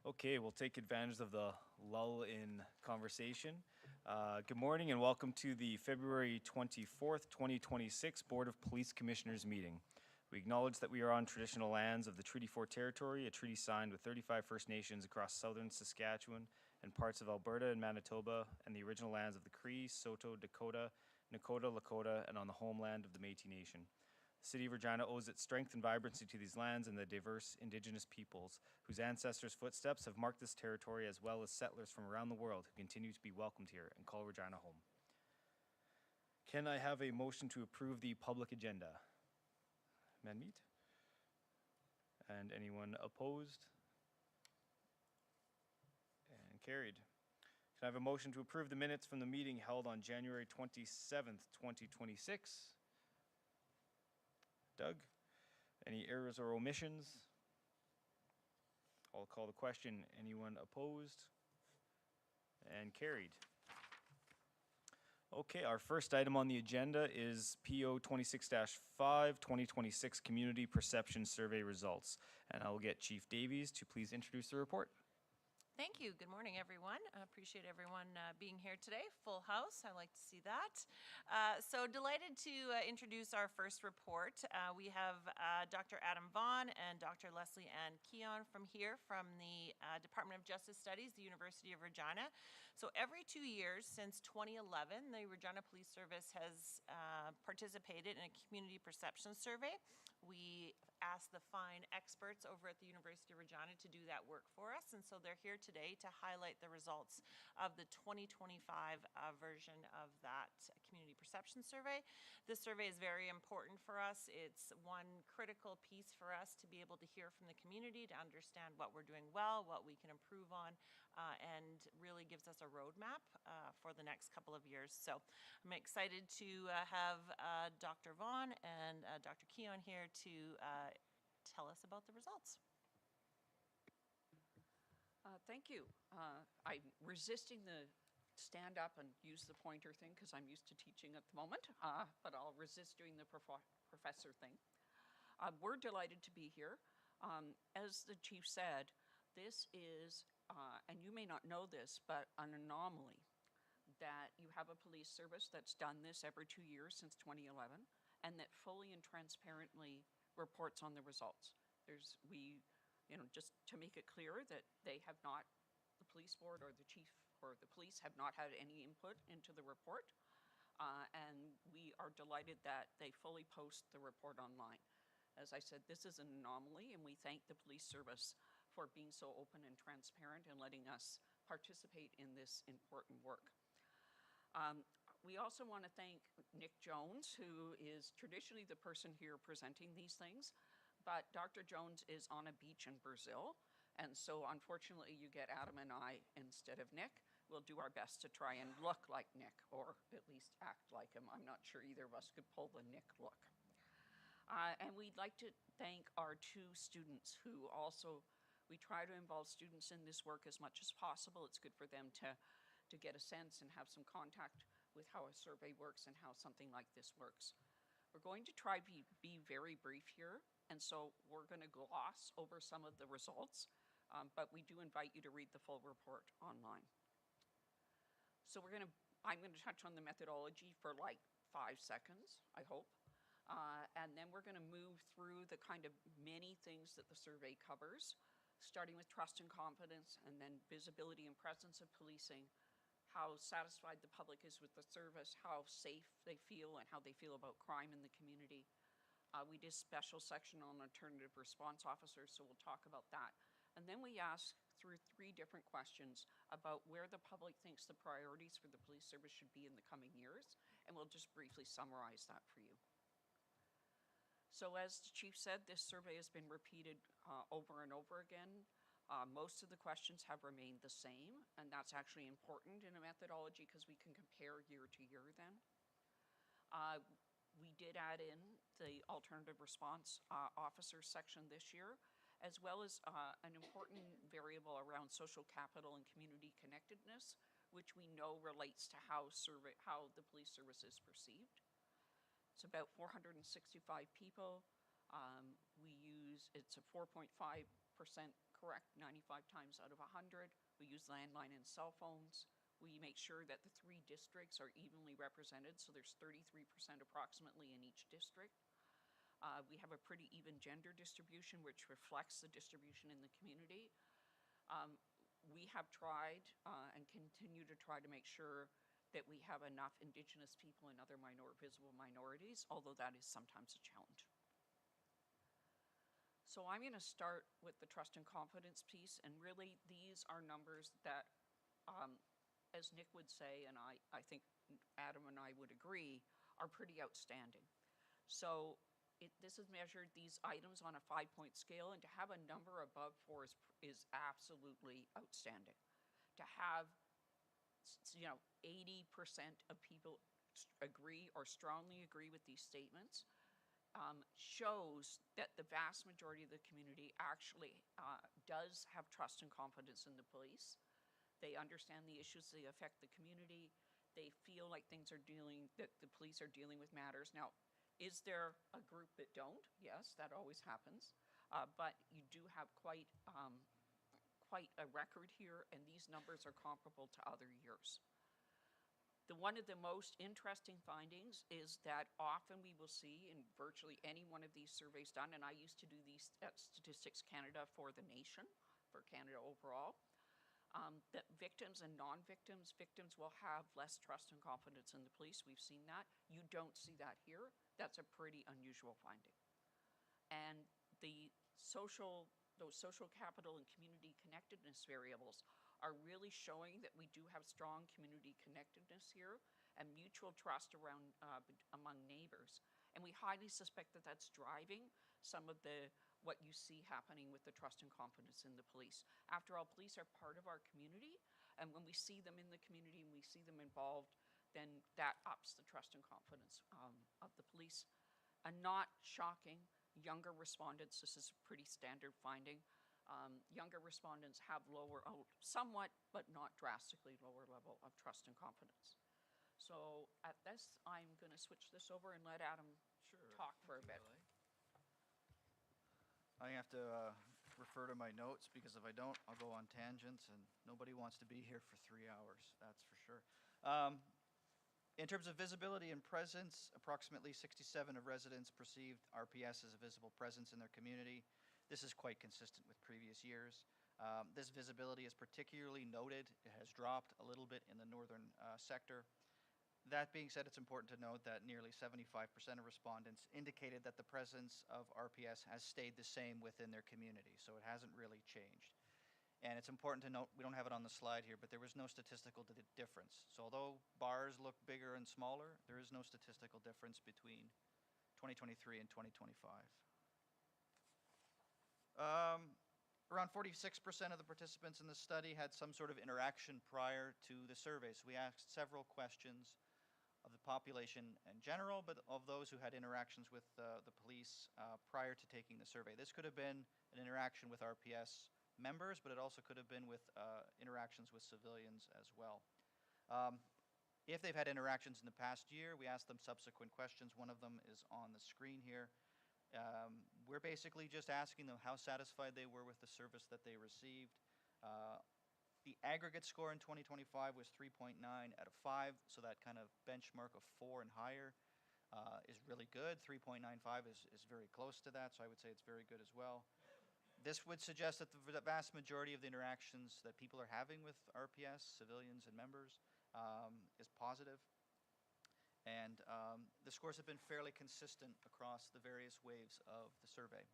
Okay, we'll take advantage of the lull in conversation. Good morning and welcome to the February 24th, 2026 Board of Police Commissioners meeting. We acknowledge that we are on traditional lands of the Treaty 4 territory, a treaty signed with 35 First Nations across southern Saskatchewan and parts of Alberta and Manitoba, and the original lands of the Cree, Saulteaux, Dakota, Nakota, Lakota, and on the homeland of the Métis Nation. The City of Regina owes its strength and vibrancy to these lands and the diverse Indigenous peoples whose ancestors' footsteps have marked this territory, as well as settlers from around the world who continue to be welcomed here and call Regina home. Can I have a motion to approve the public agenda? Manmeet? And anyone opposed? And carried. Can I have a motion to approve the minutes from the meeting held on January 27th, 2026? Doug? Any errors or omissions? I'll call the question. Anyone opposed? And carried. Okay, our first item on the agenda is PO 26-5 2026 Community Perception Survey results. And I will get Chief Davies to please introduce the report. Thank you. Good morning, everyone. I appreciate everyone being here today. Full house. I like to see that. So delighted to introduce our first report. We have Dr. Adam Vaughn and Dr. Leslie Ann Keon from the Department of Justice Studies, the University of Regina. So every 2 years since 2011, the Regina Police Service has participated in a community perception survey. We asked the fine experts over at the University of Regina to do that work for us, and so they're here today to highlight the results of the 2025 version of that community perception survey. This survey is very important for us. It's one critical piece for us to be able to hear from the community, to understand what we're doing well, what we can improve on, and really gives us a roadmap for the next couple of years. So I'm excited to have Dr. Vaughn and Dr. Keon here to tell us about the results. Thank you. I'm resisting the stand up and use the pointer thing because I'm used to teaching at the moment, but I'll resist doing the professor thing. We're delighted to be here. As the chief said, this is, and you may not know this, but an anomaly that you have a police service that's done this every 2 years since 2011 and that fully and transparently reports on the results. Just to make it clear that they have not, the police board or the chief or the police have not had any input into the report. And we are delighted that they fully post the report online. As I said, this is an anomaly, and we thank the police service for being so open and transparent and letting us participate in this important work. We also want to thank Nick Jones, who is traditionally the person here presenting these things, but Dr. Jones is on a beach in Brazil, and so unfortunately you get Adam and I instead of Nick. We'll do our best to try and look like Nick, or at least act like him. I'm not sure either of us could pull the Nick look. And we'd like to thank our 2 students who also, we try to involve students in this work as much as possible. It's good for them to get a sense and have some contact with how a survey works and how something like this works. We're going to try to be very brief here, and so we're going to gloss over some of the results, but we do invite you to read the full report online. So I'm going to touch on the methodology for like 5 seconds, I hope, and then we're going to move through the kind of many things that the survey covers, starting with trust and confidence, and then visibility and presence of policing, how satisfied the public is with the service, how safe they feel, and how they feel about crime in the community. We did a special section on alternative response officers, so we'll talk about that. And then we ask through 3 different questions about where the public thinks the priorities for the police service should be in the coming years, and we'll just briefly summarize that for you. So as the chief said, this survey has been repeated over and over again. Most of the questions have remained the same, and that's actually important in a methodology because we can compare year to year then. We did add in the alternative response officer section this year, as well as an important variable around social capital and community connectedness, which we know relates to how the police service is perceived. It's about 465 people. We it's a 4.5% correct 95 times out of 100. We use landline and cell phones. We make sure that the 3 districts are evenly represented, so there's 33% approximately in each district. We have a pretty even gender distribution, which reflects the distribution in the community. We have tried and continue to try to make sure that we have enough Indigenous people and other visible minorities, although that is sometimes a challenge. So I'm going to start with the trust and confidence piece, and really these are numbers that, as Nick would say, and I think Adam and I would agree, are pretty outstanding. So this is measured, these items, on a 5-point scale, and to have a number above 4 is absolutely outstanding. To have, 80% of people agree or strongly agree with these statements shows that the vast majority of the community actually does have trust and confidence in the police. They understand the issues that affect the community. They feel like that the police are dealing with matters. Now, is there a group that don't? Yes, that always happens. But you do have quite a record here, and these numbers are comparable to other years. One of the most interesting findings is that often we will see in virtually any one of these surveys done, and I used to do these at Statistics Canada for the nation, for Canada overall, that victims and non-victims, victims will have less trust and confidence in the police. We've seen that. You don't see that here. That's a pretty unusual finding. And those social capital and community connectedness variables are really showing that we do have strong community connectedness here and mutual trust among neighbors. And we highly suspect that that's driving some of what you see happening with the trust and confidence in the police. After all, police are part of our community, and when we see them in the community and we see them involved, then that ups the trust and confidence of the police. And not shocking, younger respondents, this is a pretty standard finding, younger respondents have somewhat, but not drastically lower level of trust and confidence. So at this, I'm going to switch this over and let Adam talk for a bit. I have to refer to my notes, because if I don't, I'll go on tangents, and nobody wants to be here for 3 hours, that's for sure. In terms of visibility and presence, approximately 67% of residents perceived RPS as a visible presence in their community. This is quite consistent with previous years. This visibility is particularly noted. It has dropped a little bit in the northern sector. That being said, it's important to note that nearly 75% of respondents indicated that the presence of RPS has stayed the same within their community, so it hasn't really changed. And it's important to note, we don't have it on the slide here, but there was no statistical difference. So although bars look bigger and smaller, there is no statistical difference between 2023 and 2025. Around 46% of the participants in the study had some sort of interaction prior to the survey. So we asked several questions of the population in general, but of those who had interactions with the police prior to taking the survey. This could have been an interaction with RPS members, but it also could have been with interactions with civilians as well. If they've had interactions in the past year, we asked them subsequent questions. One of them is on the screen here. We're basically just asking them how satisfied they were with the service that they received. The aggregate score in 2025 was 3.9 out of 5, so that kind of benchmark of 4 and higher is really good. 3.95 is very close to that, so I would say it's very good as well. This would suggest that the vast majority of the interactions that people are having with RPS, civilians and members, is positive. And the scores have been fairly consistent across the various waves of the survey.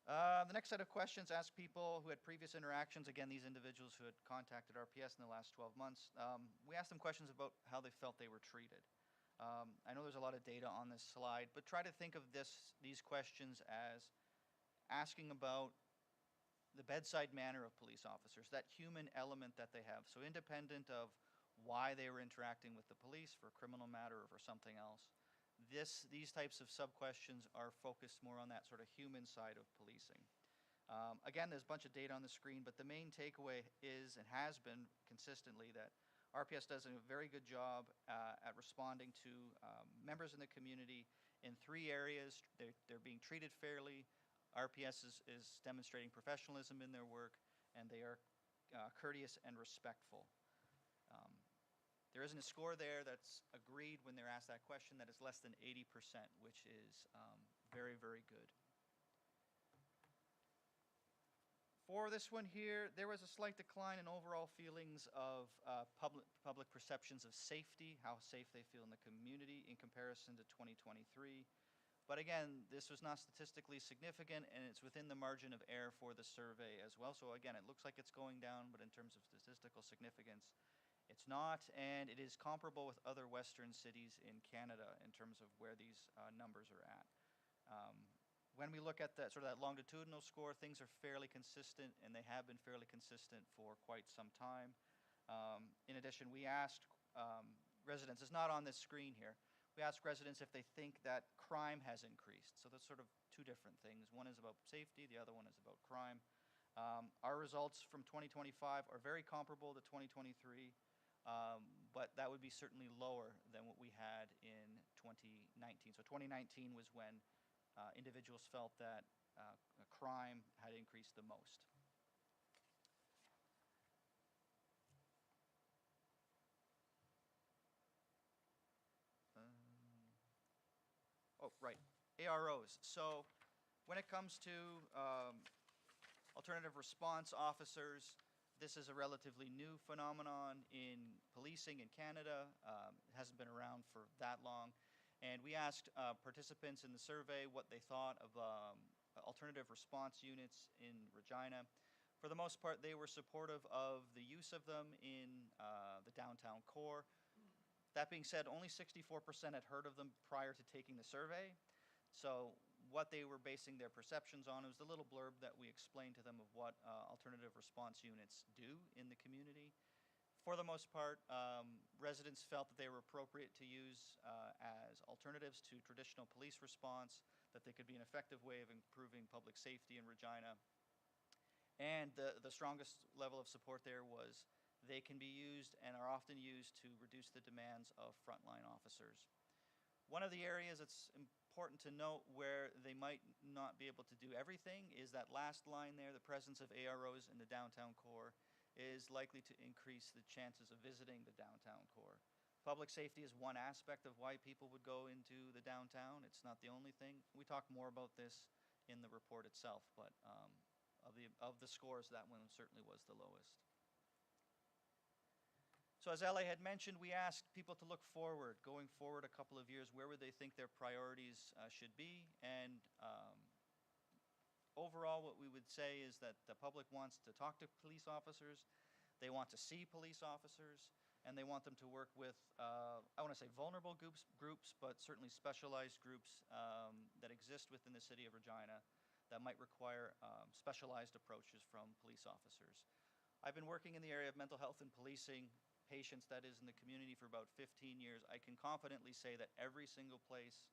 The next set of questions asked people who had previous interactions, again, these individuals who had contacted RPS in the last 12 months. We asked them questions about how they felt they were treated. I know there's a lot of data on this slide, but try to think of these questions as asking about the bedside manner of police officers, that human element that they have. So independent of why they were interacting with the police for a criminal matter or for something else, these types of sub-questions are focused more on that sort of human side of policing. Again, there's a bunch of data on the screen, but the main takeaway is and has been consistently that RPS does a very good job at responding to members in the community in 3 areas. They're being treated fairly. RPS is demonstrating professionalism in their work, and they are courteous and respectful. There isn't a score there that's agreed when they're asked that question that is less than 80%, which is very, very good. For this one here, there was a slight decline in overall feelings of public perceptions of safety, how safe they feel in the community in comparison to 2023. But again, this was not statistically significant, and it's within the margin of error for the survey as well. So again, it looks like it's going down, but in terms of statistical significance, it's not, and it is comparable with other Western cities in Canada in terms of where these numbers are at. When we look at that sort of that longitudinal score, things are fairly consistent, and they have been fairly consistent for quite some time. In addition, we asked residents, it's not on this screen here, we asked residents if they think that crime has increased. So that's sort of 2 different things. One is about safety, the other one is about crime. Our results from 2025 are very comparable to 2023. But that would be certainly lower than what we had in 2019. So 2019 was when individuals felt that crime had increased the most. Right, AROs. So when it comes to alternative response officers, this is a relatively new phenomenon in policing in Canada. It hasn't been around for that long. And we asked participants in the survey what they thought of alternative response units in Regina. For the most part, they were supportive of the use of them in the downtown core. That being said, only 64% had heard of them prior to taking the survey. So what they were basing their perceptions on was the little blurb that we explained to them of what alternative response units do in the community. For the most part, residents felt that they were appropriate to use as alternatives to traditional police response, that they could be an effective way of improving public safety in Regina. And the strongest level of support there was they can be used and are often used to reduce the demands of frontline officers. One of the areas that's important to note where they might not be able to do everything is that last line there, the presence of AROs in the downtown core is likely to increase the chances of visiting the downtown core. Public safety is one aspect of why people would go into the downtown. It's not the only thing. We talk more about this in the report itself, but of the scores, that one certainly was the lowest. So as Ellie had mentioned, we asked people to look forward, going forward a couple of years, where would they think their priorities should be? And overall, what we would say is that the public wants to talk to police officers, they want to see police officers, and they want them to work with, I want to say vulnerable groups, but certainly specialized groups that exist within the city of Regina that might require specialized approaches from police officers. I've been working in the area of mental health and policing patients, that is, in the community for about 15 years. I can confidently say that every single place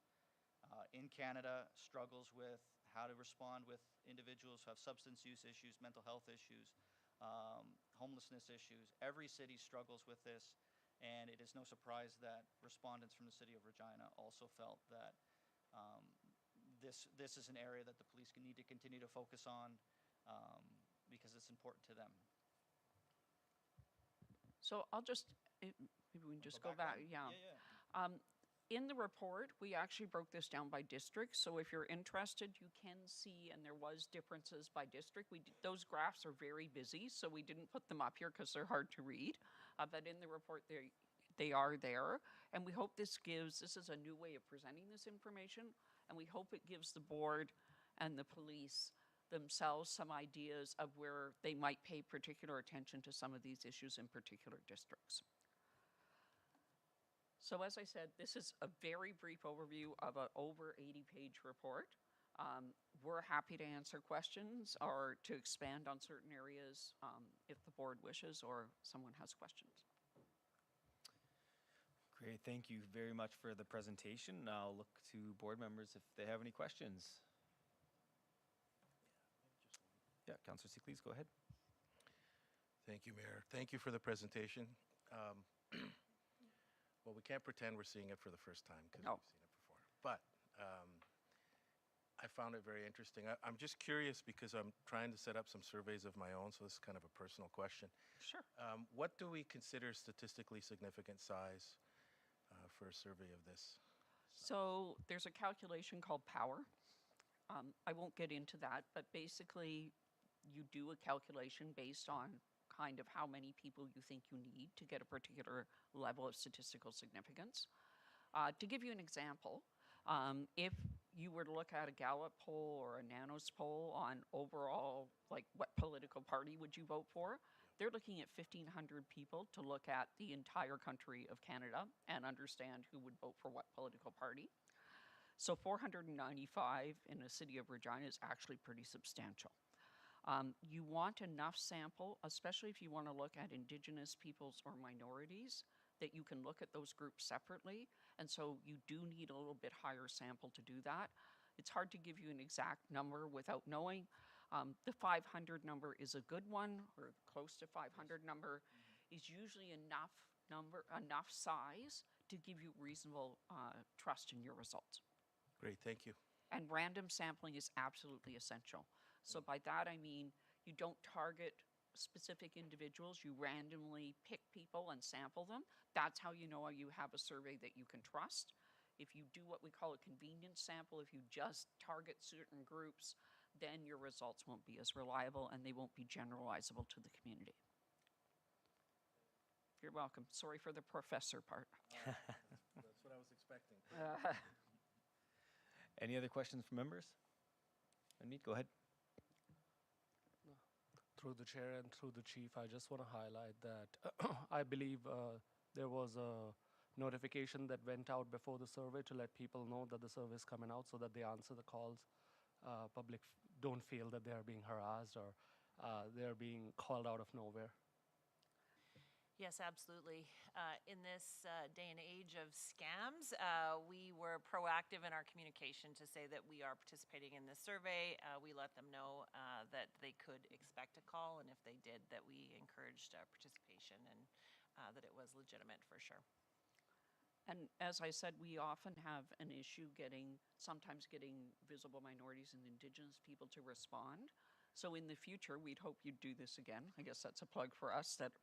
in Canada struggles with how to respond with individuals who have substance use issues, mental health issues, homelessness issues. Every city struggles with this, and it is no surprise that respondents from the city of Regina also felt that this is an area that the police need to continue to focus on because it's important to them. So I'll just, maybe we can just go back. Yeah. In the report, we actually broke this down by district. So if you're interested, you can see, and there was differences by district. Those graphs are very busy, so we didn't put them up here because they're hard to read. But in the report, they are there. And we hope this is a new way of presenting this information. And we hope it gives the board and the police themselves some ideas of where they might pay particular attention to some of these issues in particular districts. So as I said, this is a very brief overview of an over 80-page report. We're happy to answer questions or to expand on certain areas if the board wishes or someone has questions. Great, thank you very much for the presentation. I'll look to board members if they have any questions. Yeah, Councillor C, please go ahead. Thank you, Mayor. Thank you for the presentation. Um, well, we can't pretend we're seeing it for the first time because No. we've seen it before. But I found it very interesting. I'm just curious because I'm trying to set up some surveys of my own, so this is kind of a personal question. Sure. What do we consider statistically significant size for a survey of this? So there's a calculation called power. I won't get into that, but basically you do a calculation based on kind of how many people you think you need to get a particular level of statistical significance. To give you an example, if you were to look at a Gallup poll or a Nanos poll on overall, like what political party would you vote for, they're looking at 1,500 people to look at the entire country of Canada and understand who would vote for what political party. So 495 in the city of Regina is actually pretty substantial. You want enough sample, especially if you want to look at Indigenous peoples or minorities, that you can look at those groups separately. And so you do need a little bit higher sample to do that. It's hard to give you an exact number without knowing. The 500 number is a good one, or close to 500 number is usually enough size to give you reasonable trust in your results. Great, thank you. And random sampling is absolutely essential. So by that I mean you don't target specific individuals, you randomly pick people and sample them. That's how you know you have a survey that you can trust. If you do what we call a convenience sample, if you just target certain groups, then your results won't be as reliable and they won't be generalizable to the community. You're welcome. Sorry for the professor part. That's what I was expecting. Any other questions from members? Amit, go ahead. Through the chair and through the chief, I just want to highlight that I believe there was a notification that went out before the survey to let people know that the survey is coming out so that they answer the calls. Public don't feel that they are being harassed or they're being called out of nowhere. Yes, absolutely. In this day and age of scams, we were proactive in our communication to say that we are participating in this survey. We let them know that they could expect a call, and if they did, that we encouraged participation and that it was legitimate for sure. And as I said, we often have an issue sometimes getting visible minorities and Indigenous people to respond. So in the future, we'd hope you'd do this again. I guess that's a plug for us that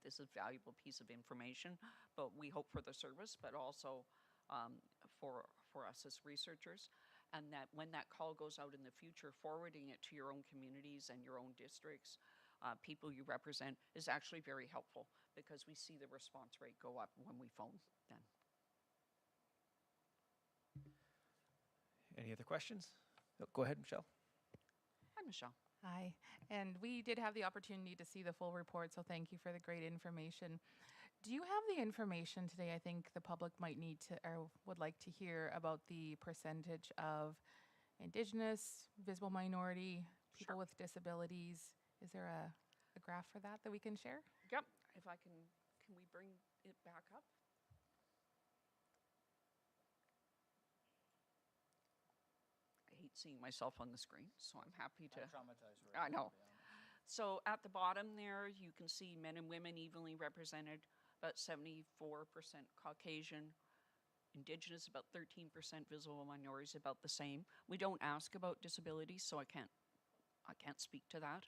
this is a valuable piece of information, but we hope for the service, but also for us as researchers. And that when that call goes out in the future, forwarding it to your own communities and your own districts, people you represent, is actually very helpful because we see the response rate go up when we phone then. Any other questions? Oh, go ahead, Michelle. Hi, Michelle. Hi, and we did have the opportunity to see the full report, so thank you for the great information. Do you have the information today? I think the public might need to or would like to hear about the percentage of Indigenous, visible minority, people Sure. with disabilities. Is there a graph for that we can share? Yep. If I can we bring it back up? I hate seeing myself on the screen, so I'm happy to. I'm traumatized right I now, know. to be honest. So at the bottom there, you can see men and women evenly represented, about 74% Caucasian, Indigenous about 13%, visible minorities about the same. We don't ask about disabilities, so I can't speak to that.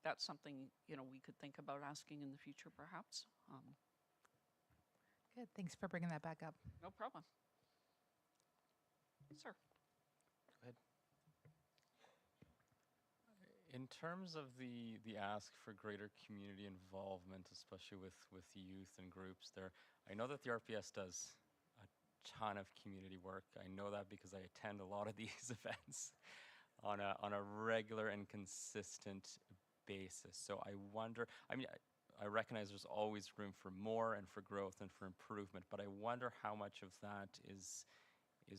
That's something we could think about asking in the future, perhaps. Good, thanks for bringing that back up. No problem. Sir. Go ahead. In terms of the ask for greater community involvement, especially with youth and groups there, I know that the RPS does a ton of community work. I know that because I attend a lot of these events on a regular and consistent basis. So I wonder, I recognize there's always room for more and for growth and for improvement, but I wonder how much of that is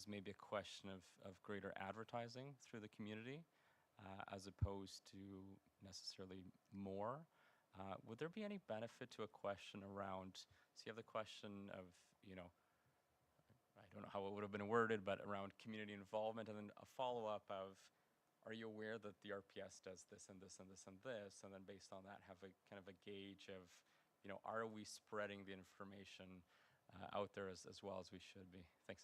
maybe a question of greater advertising through the community as opposed to necessarily more. Would there be any benefit to a question around, so you have the question of, I don't know how it would have been worded, but around community involvement, and then a follow-up of, are you aware that the RPS does this and this and this and this? And then based on that, have a kind of a gauge of are we spreading the information out there as well as we should be? Thanks.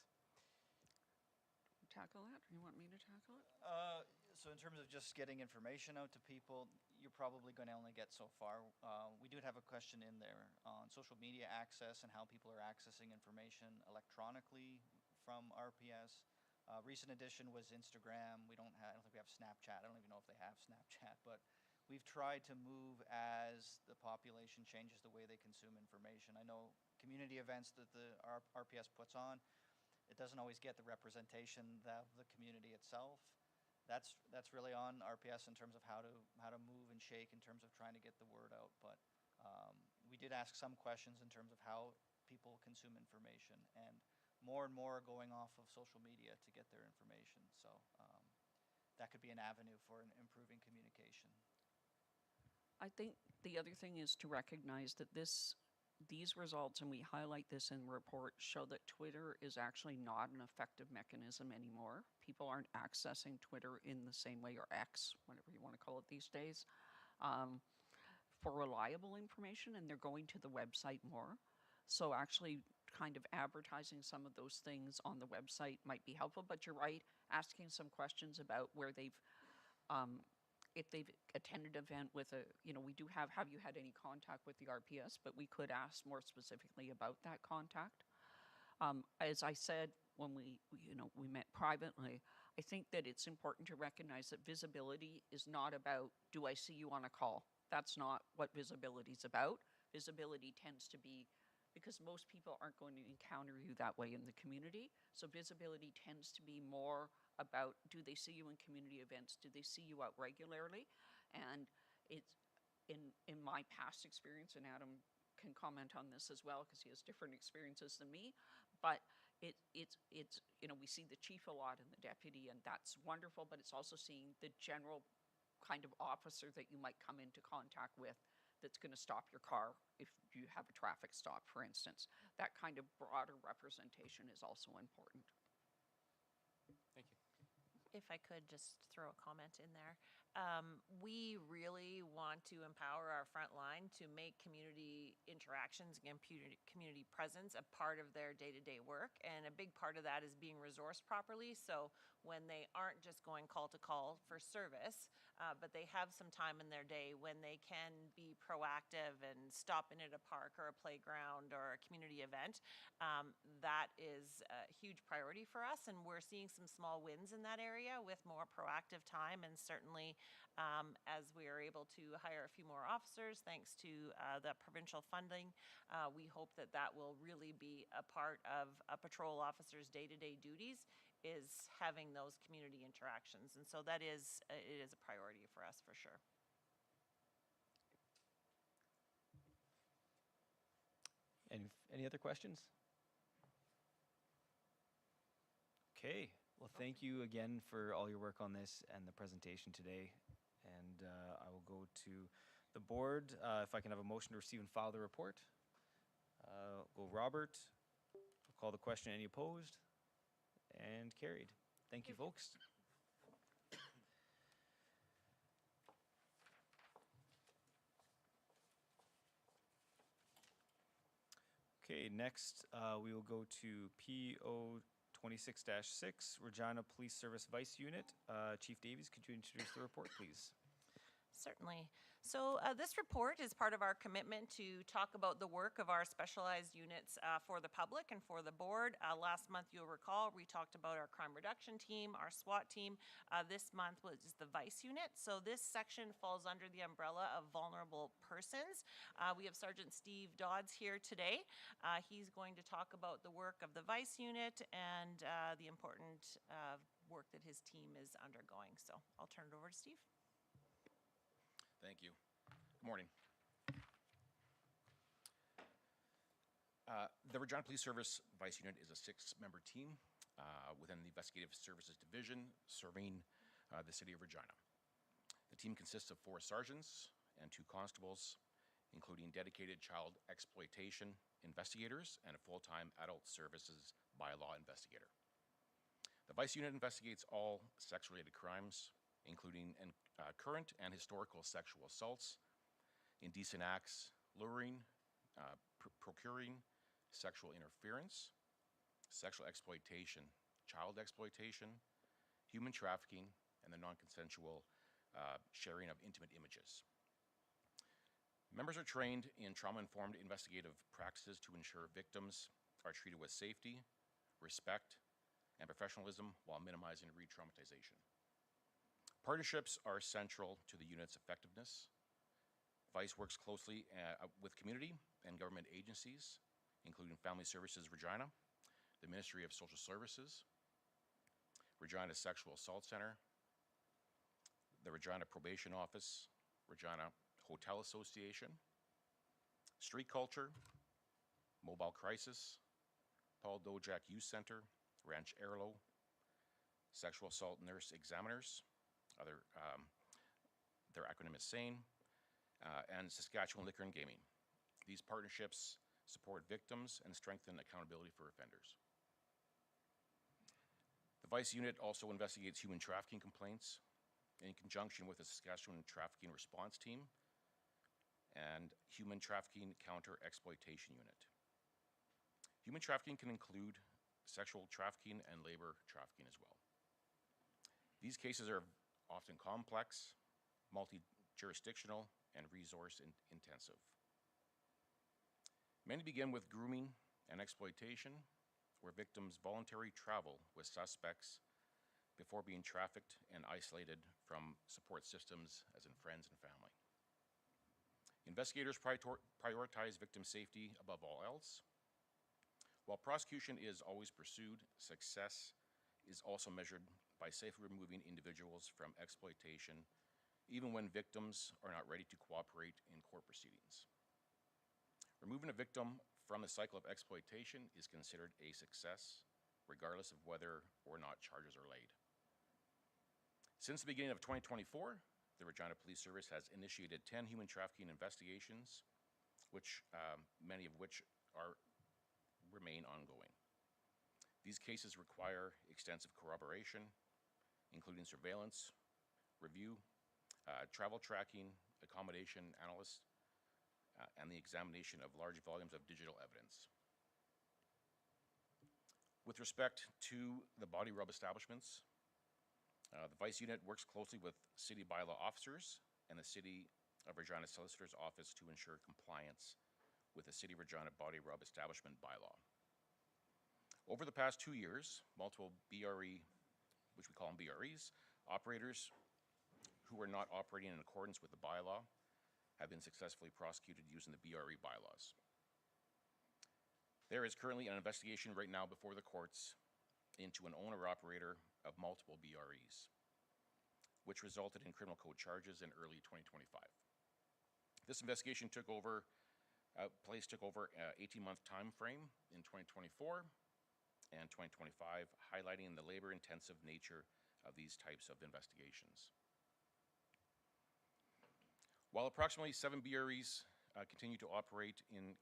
Tackle that? Or you want me to tackle it? So in terms of just getting information out to people, you're probably going to only get so far. We do have a question in there on social media access and how people are accessing information electronically from RPS. Recent addition was Instagram. I don't think we have Snapchat. I don't even know if they have Snapchat, but we've tried to move as the population changes the way they consume information. I know community events that the RPS puts on, it doesn't always get the representation of the community itself. That's really on RPS in terms of how to move and shake in terms of trying to get the word out. But we did ask some questions in terms of how people consume information, and more are going off of social media to get their information. So that could be an avenue for improving communication. I think the other thing is to recognize that these results, and we highlight this in the report, show that Twitter is actually not an effective mechanism anymore. People aren't accessing Twitter in the same way, or X, whatever you want to call it these days, for reliable information, and they're going to the website more. So actually kind of advertising some of those things on the website might be helpful, but you're right, asking some questions about where they've if they've attended an event with we do have you had any contact with the RPS, but we could ask more specifically about that contact. As I said when we met privately, I think that it's important to recognize that visibility is not about, do I see you on a call? That's not what visibility is about. Visibility tends to be, because most people aren't going to encounter you that way in the community. So visibility tends to be more about, do they see you in community events? Do they see you out regularly? And it's in my past experience, and Adam can comment on this as well because he has different experiences than me, but it's we see the chief a lot and the deputy, and that's wonderful, but it's also seeing the general kind of officer that you might come into contact with that's going to stop your car if you have a traffic stop, for instance. That kind of broader representation is also important. Thank you. If I could just throw a comment in there. We really want to empower our front line to make community interactions and community presence a part of their day-to-day work. And a big part of that is being resourced properly. So when they aren't just going call to call for service, but they have some time in their day when they can be proactive and stop in at a park or a playground or a community event, that is a huge priority for us. And we're seeing some small wins in that area with more proactive time, and certainly as we are able to hire a few more officers thanks to the provincial funding, we hope that that will really be a part of a patrol officer's day-to-day duties, is having those community interactions. And so it is a priority for us for sure. Any other questions? Okay. Well, thank you again for all your work on this and the presentation today. And I will go to the board. If I can have a motion to receive and file the report. Go Robert. I'll call the question. Any opposed? And carried. Thank you, folks. Okay, next we will go to PO 26-6, Regina Police Service Vice Unit. Chief Davies, could you introduce the report, please? Certainly. So this report is part of our commitment to talk about the work of our specialized units for the public and for the board. Last month, you'll recall, we talked about our crime reduction team, our SWAT team. This month was the Vice Unit. So this section falls under the umbrella of vulnerable persons. We have Sergeant Steve Dodds here today. He's going to talk about the work of the Vice Unit and the important work that his team is undergoing. So I'll turn it over to Steve. Thank you. Good morning. The Regina Police Service Vice Unit is a 6-member team within the Investigative Services Division serving the city of Regina. The team consists of 4 sergeants and 2 constables, including dedicated child exploitation investigators and a full-time adult services bylaw investigator. The Vice Unit investigates all sex-related crimes, including current and historical sexual assaults, indecent acts, luring, procuring, sexual interference, sexual exploitation, child exploitation, human trafficking, and the non-consensual sharing of intimate images. Members are trained in trauma-informed investigative practices to ensure victims are treated with safety, respect, and professionalism while minimizing re-traumatization. Partnerships are central to the unit's effectiveness. VICE works closely with community and government agencies, including Family Services Regina, the Ministry of Social Services, Regina Sexual Assault Center, the Regina Probation Office, Regina Hotel Association, Street Culture, Mobile Crisis, Paul Dojak Youth Center, Ranch Erlo, Sexual Assault Nurse Examiners, their acronym is SANE, and Saskatchewan Liquor and Gaming. These partnerships support victims and strengthen accountability for offenders. The VICE unit also investigates human trafficking complaints in conjunction with the Saskatchewan Trafficking Response Team and Human Trafficking Counter-Exploitation Unit. Human trafficking can include sexual trafficking and labor trafficking as well. These cases are often complex, multi-jurisdictional, and resource-intensive. Many begin with grooming and exploitation, where victims voluntarily travel with suspects before being trafficked and isolated from support systems as in friends and family. Investigators prioritize victim safety above all else. While prosecution is always pursued, success is also measured by safely removing individuals from exploitation, even when victims are not ready to cooperate in court proceedings. Removing a victim from the cycle of exploitation is considered a success, regardless of whether or not charges are laid. Since the beginning of 2024, the Regina Police Service has initiated 10 human trafficking investigations, many of which remain ongoing. These cases require extensive corroboration, including surveillance, review, travel tracking, accommodation analysis, and the examination of large volumes of digital evidence. With respect to the body rub establishments, the VICE unit works closely with city bylaw officers and the City of Regina Solicitor's Office to ensure compliance with the City of Regina Body Rub Establishment bylaw. Over the past 2 years, multiple BRE, which we call them BREs, operators who were not operating in accordance with the bylaw have been successfully prosecuted using the BRE bylaws. There is currently an investigation right now before the courts into an owner-operator of multiple BREs, which resulted in criminal code charges in early 2025. This investigation took over an 18-month time frame in 2024 and 2025, highlighting the labor-intensive nature of these types of investigations. While approximately 7 BREs continue to operate in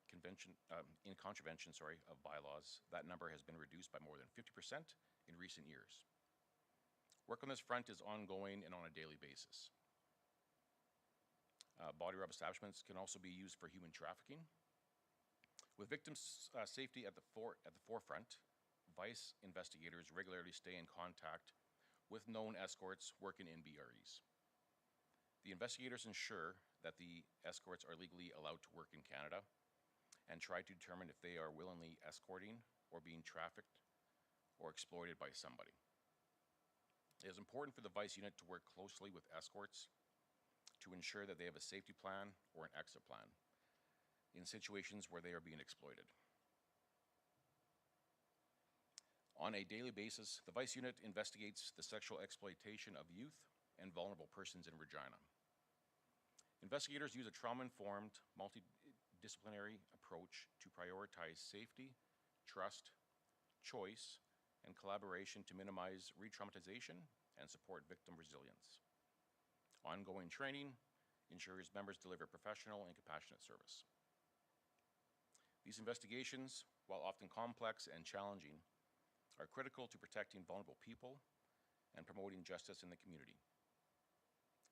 contravention of bylaws, that number has been reduced by more than 50% in recent years. Work on this front is ongoing and on a daily basis. Body rub establishments can also be used for human trafficking. With victims' safety at the forefront, VICE investigators regularly stay in contact with known escorts working in BREs. The investigators ensure that the escorts are legally allowed to work in Canada and try to determine if they are willingly escorting or being trafficked or exploited by somebody. It is important for the VICE unit to work closely with escorts to ensure that they have a safety plan or an exit plan in situations where they are being exploited. On a daily basis, the VICE unit investigates the sexual exploitation of youth and vulnerable persons in Regina. Investigators use a trauma-informed, multidisciplinary approach to prioritize safety, trust, choice, and collaboration to minimize re-traumatization and support victim resilience. Ongoing training ensures members deliver professional and compassionate service. These investigations, while often complex and challenging, are critical to protecting vulnerable people and promoting justice in the community.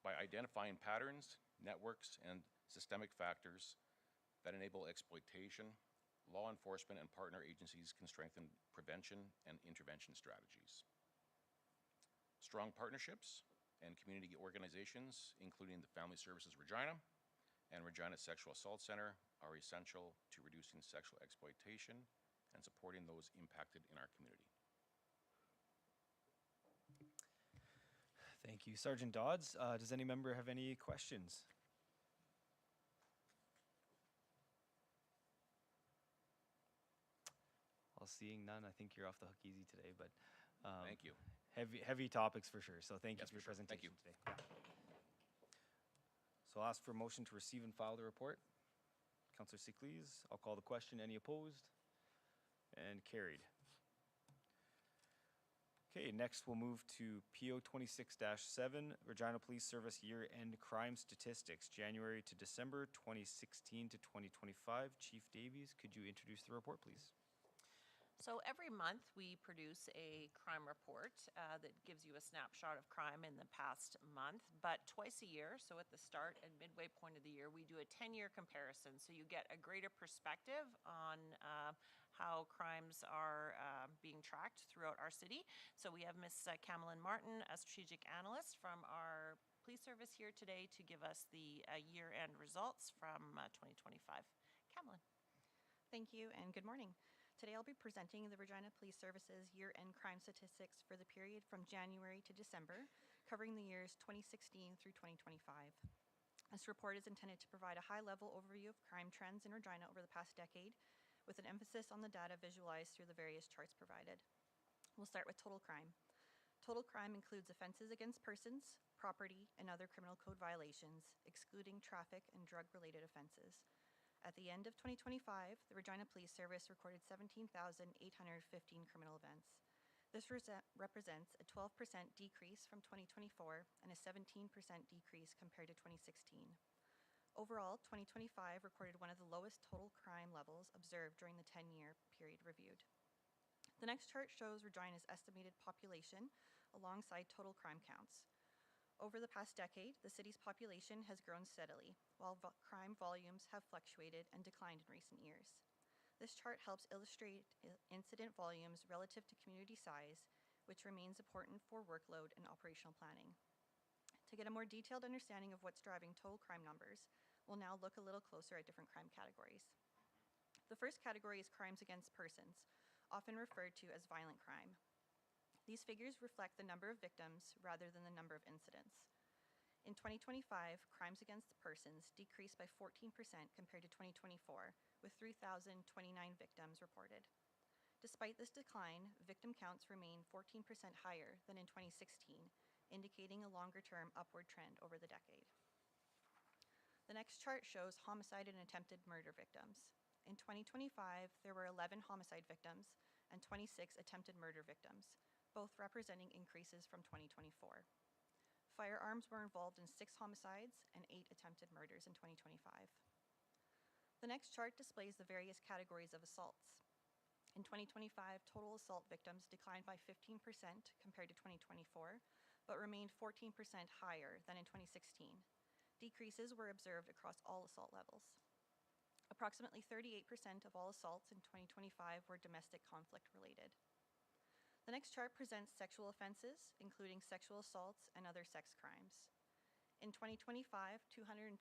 By identifying patterns, networks, and systemic factors that enable exploitation, law enforcement and partner agencies can strengthen prevention and intervention strategies. Strong partnerships and community organizations, including the Family Services Regina and Regina Sexual Assault Center, are essential to reducing sexual exploitation and supporting those impacted in our community. Thank you, Sergeant Dodds. Does any member have any questions? Well, seeing none, I think you're off the hook easy today, but Thank you. heavy topics for sure. So thank you Yes, for your for sure. Thank presentation you. today. Yeah. So I'll ask for a motion to receive and file the report. Councillor Siklees, I'll call the question. Any opposed? And carried. Okay, next we'll move to PO 26-7, Regina Police Service Year-End Crime Statistics, January to December 2016 to 2025. Chief Davies, could you introduce the report, please? So every month, we produce a crime report that gives you a snapshot of crime in the past month. But twice a year, so at the start and midway point of the year, we do a 10-year comparison. So you get a greater perspective on how crimes are being tracked throughout our city. So we have Ms. Camelin Martin, a strategic analyst from our police service here today to give us the year-end results from 2025. Camelin. Thank you and good morning. Today I'll be presenting the Regina Police Service's year-end crime statistics for the period from January to December, covering the years 2016 through 2025. This report is intended to provide a high-level overview of crime trends in Regina over the past decade, with an emphasis on the data visualized through the various charts provided. We'll start with total crime. Total crime includes offenses against persons, property, and other criminal code violations, excluding traffic and drug-related offenses. At the end of 2025, the Regina Police Service recorded 17,815 criminal events. This represents a 12% decrease from 2024 and a 17% decrease compared to 2016. Overall, 2025 recorded one of the lowest total crime levels observed during the 10-year period reviewed. The next chart shows Regina's estimated population alongside total crime counts. Over the past decade, the city's population has grown steadily, while crime volumes have fluctuated and declined in recent years. This chart helps illustrate incident volumes relative to community size, which remains important for workload and operational planning. To get a more detailed understanding of what's driving total crime numbers, we'll now look a little closer at different crime categories. The first category is crimes against persons, often referred to as violent crime. These figures reflect the number of victims rather than the number of incidents. In 2025, crimes against persons decreased by 14% compared to 2024, with 3,029 victims reported. Despite this decline, victim counts remain 14% higher than in 2016, indicating a longer-term upward trend over the decade. The next chart shows homicide and attempted murder victims. In 2025, there were 11 homicide victims and 26 attempted murder victims, both representing increases from 2024. Firearms were involved in 6 homicides and 8 attempted murders in 2025. The next chart displays the various categories of assaults. In 2025, total assault victims declined by 15% compared to 2024, but remained 14% higher than in 2016. Decreases were observed across all assault levels. Approximately 38% of all assaults in 2025 were domestic conflict related. The next chart presents sexual offenses, including sexual assaults and other sex crimes. In 2025, 221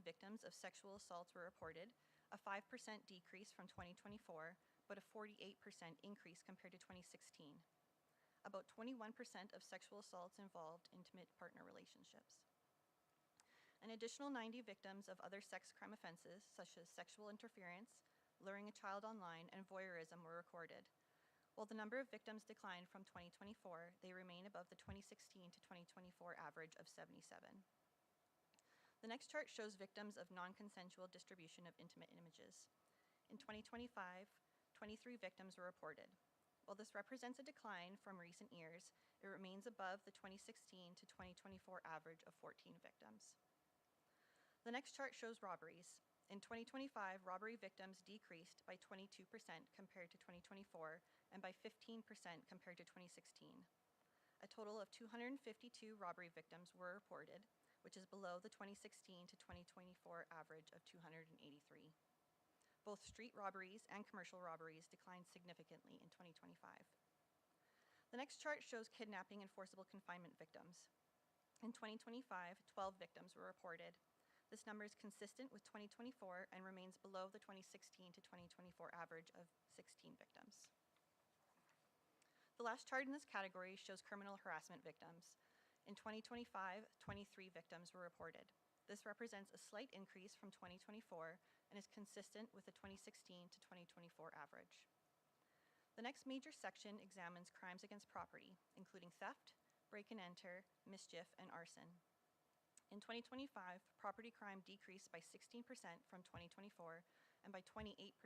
victims of sexual assaults were reported, a 5% decrease from 2024, but a 48% increase compared to 2016. About 21% of sexual assaults involved intimate partner relationships. An additional 90 victims of other sex crime offenses, such as sexual interference, luring a child online, and voyeurism were recorded. While the number of victims declined from 2024, they remain above the 2016 to 2024 average of 77. The next chart shows victims of non-consensual distribution of intimate images. In 2025, 23 victims were reported. While this represents a decline from recent years, it remains above the 2016 to 2024 average of 14 victims. The next chart shows robberies. In 2025, robbery victims decreased by 22% compared to 2024 and by 15% compared to 2016. A total of 252 robbery victims were reported, which is below the 2016 to 2024 average of 283. Both street robberies and commercial robberies declined significantly in 2025. The next chart shows kidnapping and forcible confinement victims. In 2025, 12 victims were reported. This number is consistent with 2024 and remains below the 2016 to 2024 average of 16 victims. The last chart in this category shows criminal harassment victims. In 2025, 23 victims were reported. This represents a slight increase from 2024 and is consistent with the 2016 to 2024 average. The next major section examines crimes against property, including theft, break and enter, mischief, and arson. In 2025, property crime decreased by 16% from 2024 and by 28%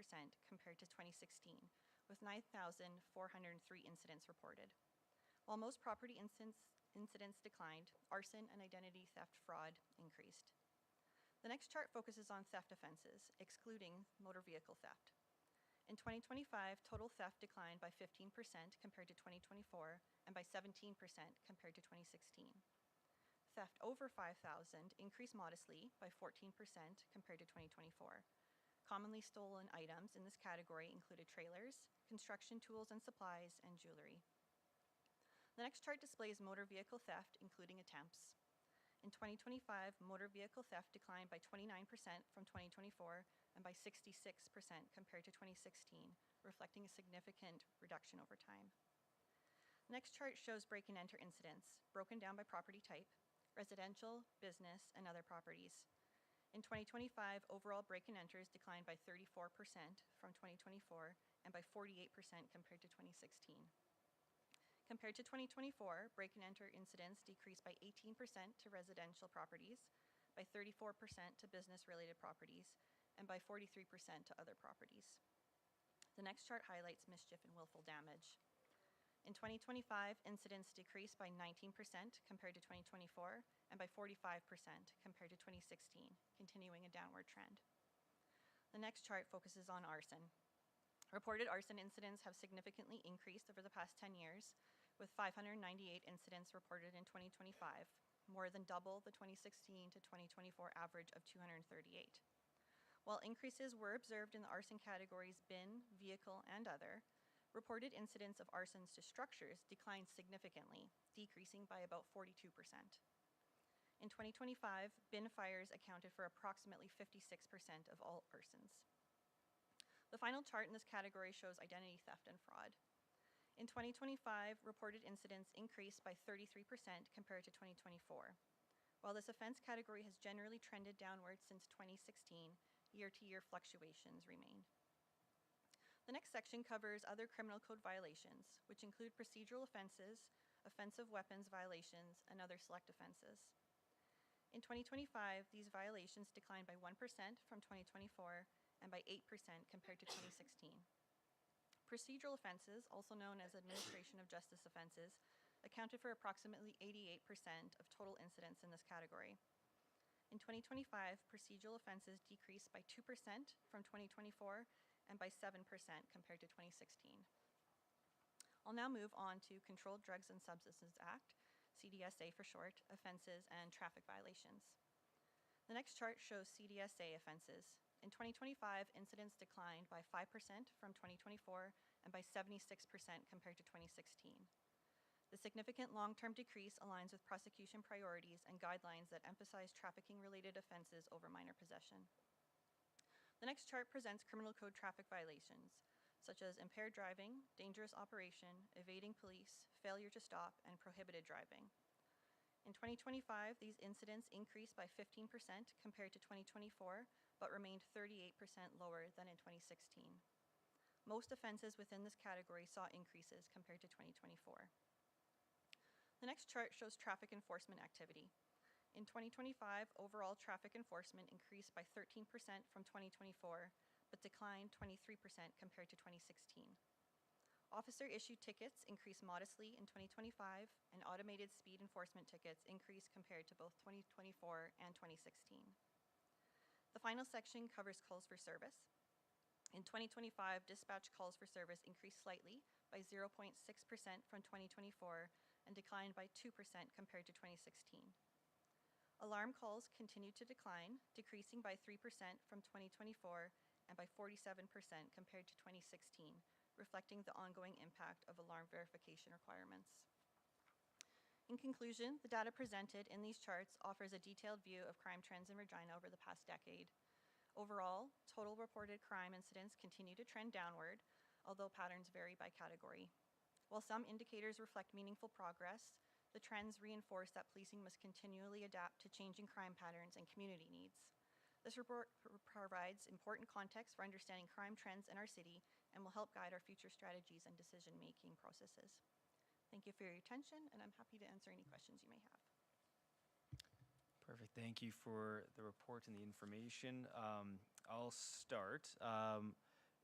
compared to 2016, with 9,403 incidents reported. While most property incidents declined, arson and identity theft fraud increased. The next chart focuses on theft offenses, excluding motor vehicle theft. In 2025, total theft declined by 15% compared to 2024 and by 17% compared to 2016. Theft over $5,000 increased modestly by 14% compared to 2024. Commonly stolen items in this category included trailers, construction tools and supplies, and jewelry. The next chart displays motor vehicle theft, including attempts. In 2025, motor vehicle theft declined by 29% from 2024 and by 66% compared to 2016, reflecting a significant reduction over time. The next chart shows break and enter incidents, broken down by property type, residential, business, and other properties. In 2025, overall break and enters declined by 34% from 2024 and by 48% compared to 2016. Compared to 2024, break and enter incidents decreased by 18% to residential properties, by 34% to business-related properties, and by 43% to other properties. The next chart highlights mischief and willful damage. In 2025, incidents decreased by 19% compared to 2024 and by 45% compared to 2016, continuing a downward trend. The next chart focuses on arson. Reported arson incidents have significantly increased over the past 10 years, with 598 incidents reported in 2025, more than double the 2016 to 2024 average of 238. While increases were observed in the arson categories bin, vehicle, and other, reported incidents of arsons to structures declined significantly, decreasing by about 42%. In 2025, bin fires accounted for approximately 56% of all arsons. The final chart in this category shows identity theft and fraud. In 2025, reported incidents increased by 33% compared to 2024. While this offense category has generally trended downward since 2016, year-to-year fluctuations remain. The next section covers other criminal code violations, which include procedural offenses, offensive weapons violations, and other select offenses. In 2025, these violations declined by 1% from 2024 and by 8% compared to 2016. Procedural offenses, also known as administration of justice offenses, accounted for approximately 88% of total incidents in this category. In 2025, procedural offenses decreased by 2% from 2024 and by 7% compared to 2016. I'll now move on to Controlled Drugs and Substances Act, CDSA for short, offenses and traffic violations. The next chart shows CDSA offenses. In 2025, incidents declined by 5% from 2024 and by 76% compared to 2016. The significant long-term decrease aligns with prosecution priorities and guidelines that emphasize trafficking-related offenses over minor possession. The next chart presents criminal code traffic violations, such as impaired driving, dangerous operation, evading police, failure to stop, and prohibited driving. In 2025, these incidents increased by 15% compared to 2024, but remained 38% lower than in 2016. Most offenses within this category saw increases compared to 2024. The next chart shows traffic enforcement activity. In 2025, overall traffic enforcement increased by 13% from 2024, but declined 23% compared to 2016. Officer-issued tickets increased modestly in 2025, and automated speed enforcement tickets increased compared to both 2024 and 2016. The final section covers calls for service. In 2025, dispatch calls for service increased slightly by 0.6% from 2024 and declined by 2% compared to 2016. Alarm calls continued to decline, decreasing by 3% from 2024 and by 47% compared to 2016, reflecting the ongoing impact of alarm verification requirements. In conclusion, the data presented in these charts offers a detailed view of crime trends in Regina over the past decade. Overall, total reported crime incidents continue to trend downward, although patterns vary by category. While some indicators reflect meaningful progress, the trends reinforce that policing must continually adapt to changing crime patterns and community needs. This report provides important context for understanding crime trends in our city and will help guide our future strategies and decision-making processes. Thank you for your attention, and I'm happy to answer any questions you may have. Perfect. Thank you for the report and the information. I'll start.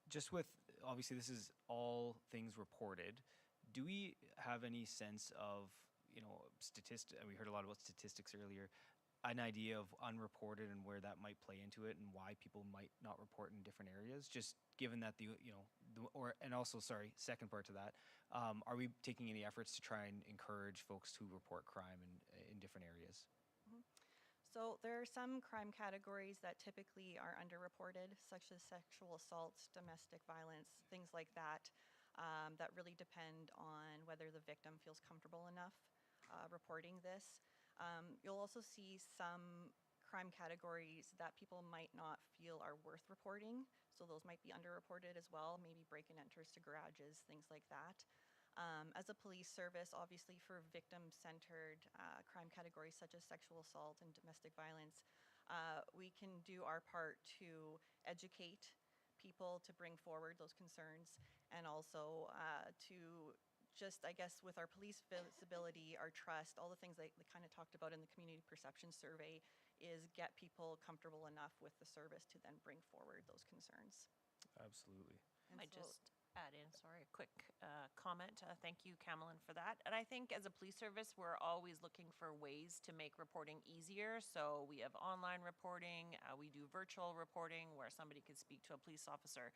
Just with, obviously, this is all things reported. Do we have any sense of, we heard a lot about statistics earlier, an idea of unreported and where that might play into it and why people might not report in different areas? Just given that second part to that, are we taking any efforts to try and encourage folks to report crime in different areas? So there are some crime categories that typically are underreported, such as sexual assaults, domestic violence, things like that, that really depend on whether the victim feels comfortable enough reporting this. You'll also see some crime categories that people might not feel are worth reporting, so those might be underreported as well, maybe break and enters to garages, things like that. As a police service, obviously for victim-centered crime categories such as sexual assault and domestic violence, we can do our part to educate people to bring forward those concerns, and also to just, I guess, with our police visibility, our trust, all the things that we kind of talked about in the community perception survey, is get people comfortable enough with the service to then bring forward those concerns. Absolutely. I might just add in, sorry, a quick comment. Thank you, Cameron, for that. And I think as a police service, we're always looking for ways to make reporting easier. So we have online reporting, we do virtual reporting where somebody could speak to a police officer,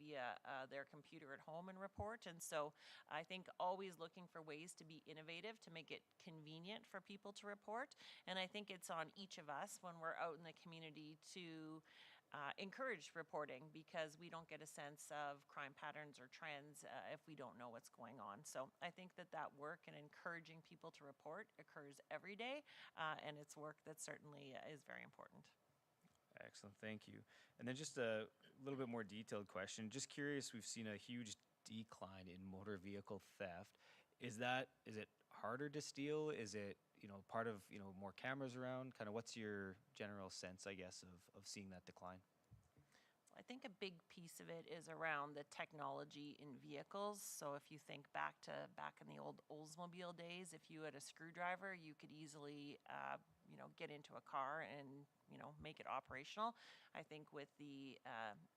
via their computer at home and report. And so I think always looking for ways to be innovative, to make it convenient for people to report. And I think it's on each of us when we're out in the community to encourage reporting, because we don't get a sense of crime patterns or trends if we don't know what's going on. So I think that work and encouraging people to report occurs every day, and it's work that certainly is very important. Excellent, thank you. And then just a little bit more detailed question. Just curious, we've seen a huge decline in motor vehicle theft. Is it harder to steal? Is it part of more cameras around? Kind of what's your general sense, I guess, of seeing that decline? I think a big piece of it is around the technology in vehicles. So if you think back in the old Oldsmobile days, if you had a screwdriver, you could easily get into a car and make it operational. I think with the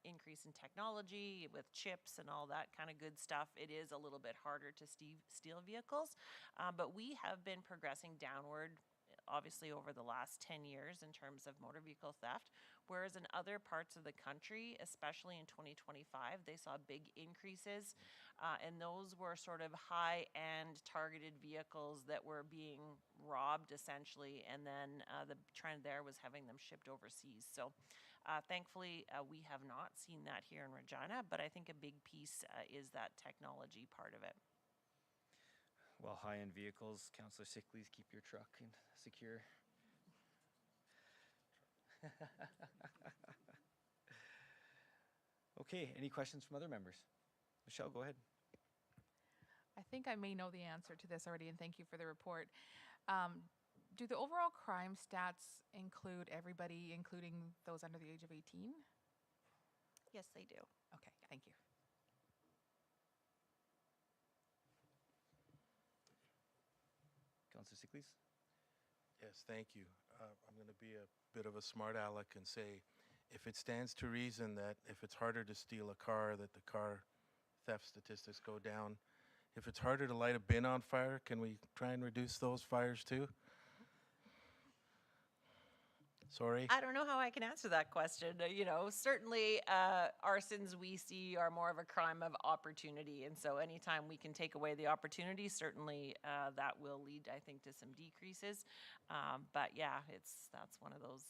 increase in technology, with chips and all that kind of good stuff, it is a little bit harder to steal vehicles. But we have been progressing downward, obviously, over the last 10 years in terms of motor vehicle theft, whereas in other parts of the country, especially in 2025, they saw big increases, and those were sort of high-end targeted vehicles that were being robbed, essentially, and then the trend there was having them shipped overseas. So thankfully, we have not seen that here in Regina, but I think a big piece is that technology part of it. Well, high-end vehicles, Councillor Sickley's keep your truck secure. Okay, any questions from other members? Michelle, go ahead. I think I may know the answer to this already, and thank you for the report. Do the overall crime stats include everybody, including those under the age of 18? Yes, they do. Okay, thank you. Councillor Sickley's? Yes, thank you. I'm going to be a bit of a smart aleck and say, if it stands to reason that if it's harder to steal a car, that the car theft statistics go down. If it's harder to light a bin on fire, can we try and reduce those fires too? Sorry? I don't know how I can answer that question. Certainly arsons we see are more of a crime of opportunity. And so anytime we can take away the opportunity, certainly that will lead, I think, to some decreases. But yeah, that's one of those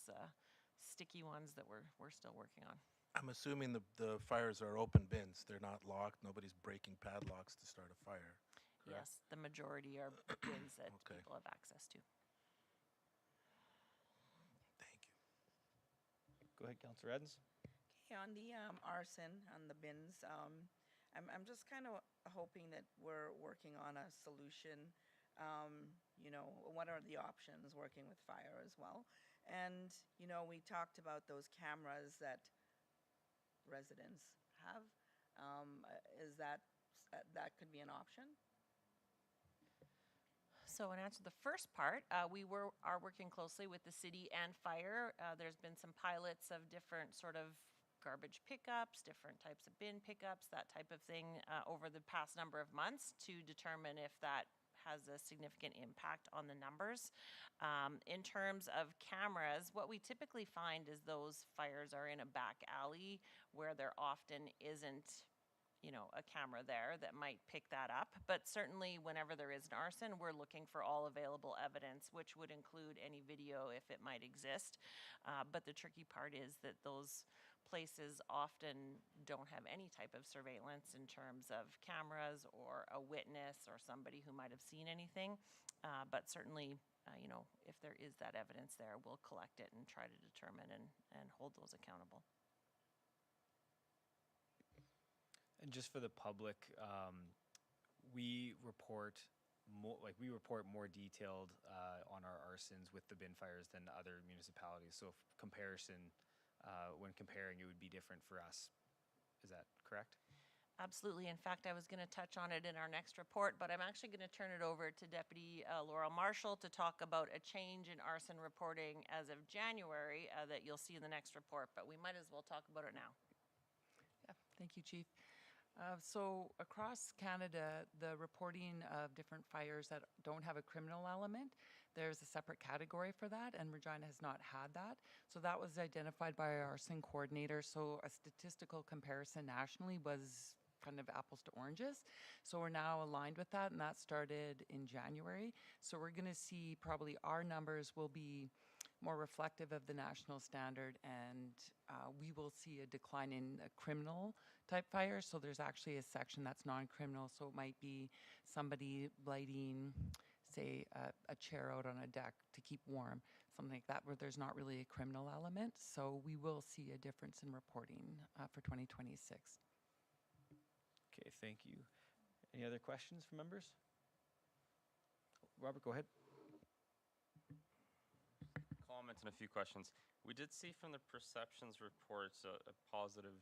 sticky ones that we're still working on. I'm assuming the fires are open bins. They're not locked. Nobody's breaking padlocks to start a fire. Correct? Yes, the majority are bins that Okay. people have access to. Thank you. Go ahead, Councillor Edens. Okay, on the arson, on the bins, I'm just kind of hoping that we're working on a solution. You know, what are the options working with fire as well? And, you know, we talked about those cameras that residents have. Is that could be an option? So in answer to the first part, we are working closely with the city and fire. There's been some pilots of different sort of garbage pickups, different types of bin pickups, that type of thing over the past number of months to determine if that has a significant impact on the numbers. In terms of cameras, what we typically find is those fires are in a back alley where there often isn't, you know, a camera there that might pick that up. But certainly whenever there is an arson, we're looking for all available evidence, which would include any video if it might exist. But the tricky part is that those places often don't have any type of surveillance in terms of cameras or a witness or somebody who might have seen anything. But certainly, you know, if there is that evidence there, we'll collect it and try to determine and hold those accountable. And just for the public, we report more detailed on our arsons with the bin fires than other municipalities. So if when comparing, it would be different for us. Is that correct? Absolutely. In fact, I was going to touch on it in our next report, but I'm actually going to turn it over to Deputy Laurel Marshall to talk about a change in arson reporting as of January that you'll see in the next report, but we might as well talk about it now. Yeah, thank you, Chief. So across Canada, the reporting of different fires that don't have a criminal element, there's a separate category for that, and Regina has not had that. So that was identified by our arson coordinator. So a statistical comparison nationally was kind of apples to oranges. So we're now aligned with that, and that started in January. So we're going to see probably our numbers will be more reflective of the national standard, and we will see a decline in criminal type fires. So there's actually a section that's non-criminal. So it might be somebody lighting, say, a chair out on a deck to keep warm, something like that, where there's not really a criminal element. So we will see a difference in reporting for 2026. Okay, thank you. Any other questions from members? Robert, go ahead. Comments and a few questions. We did see from the perceptions reports a positive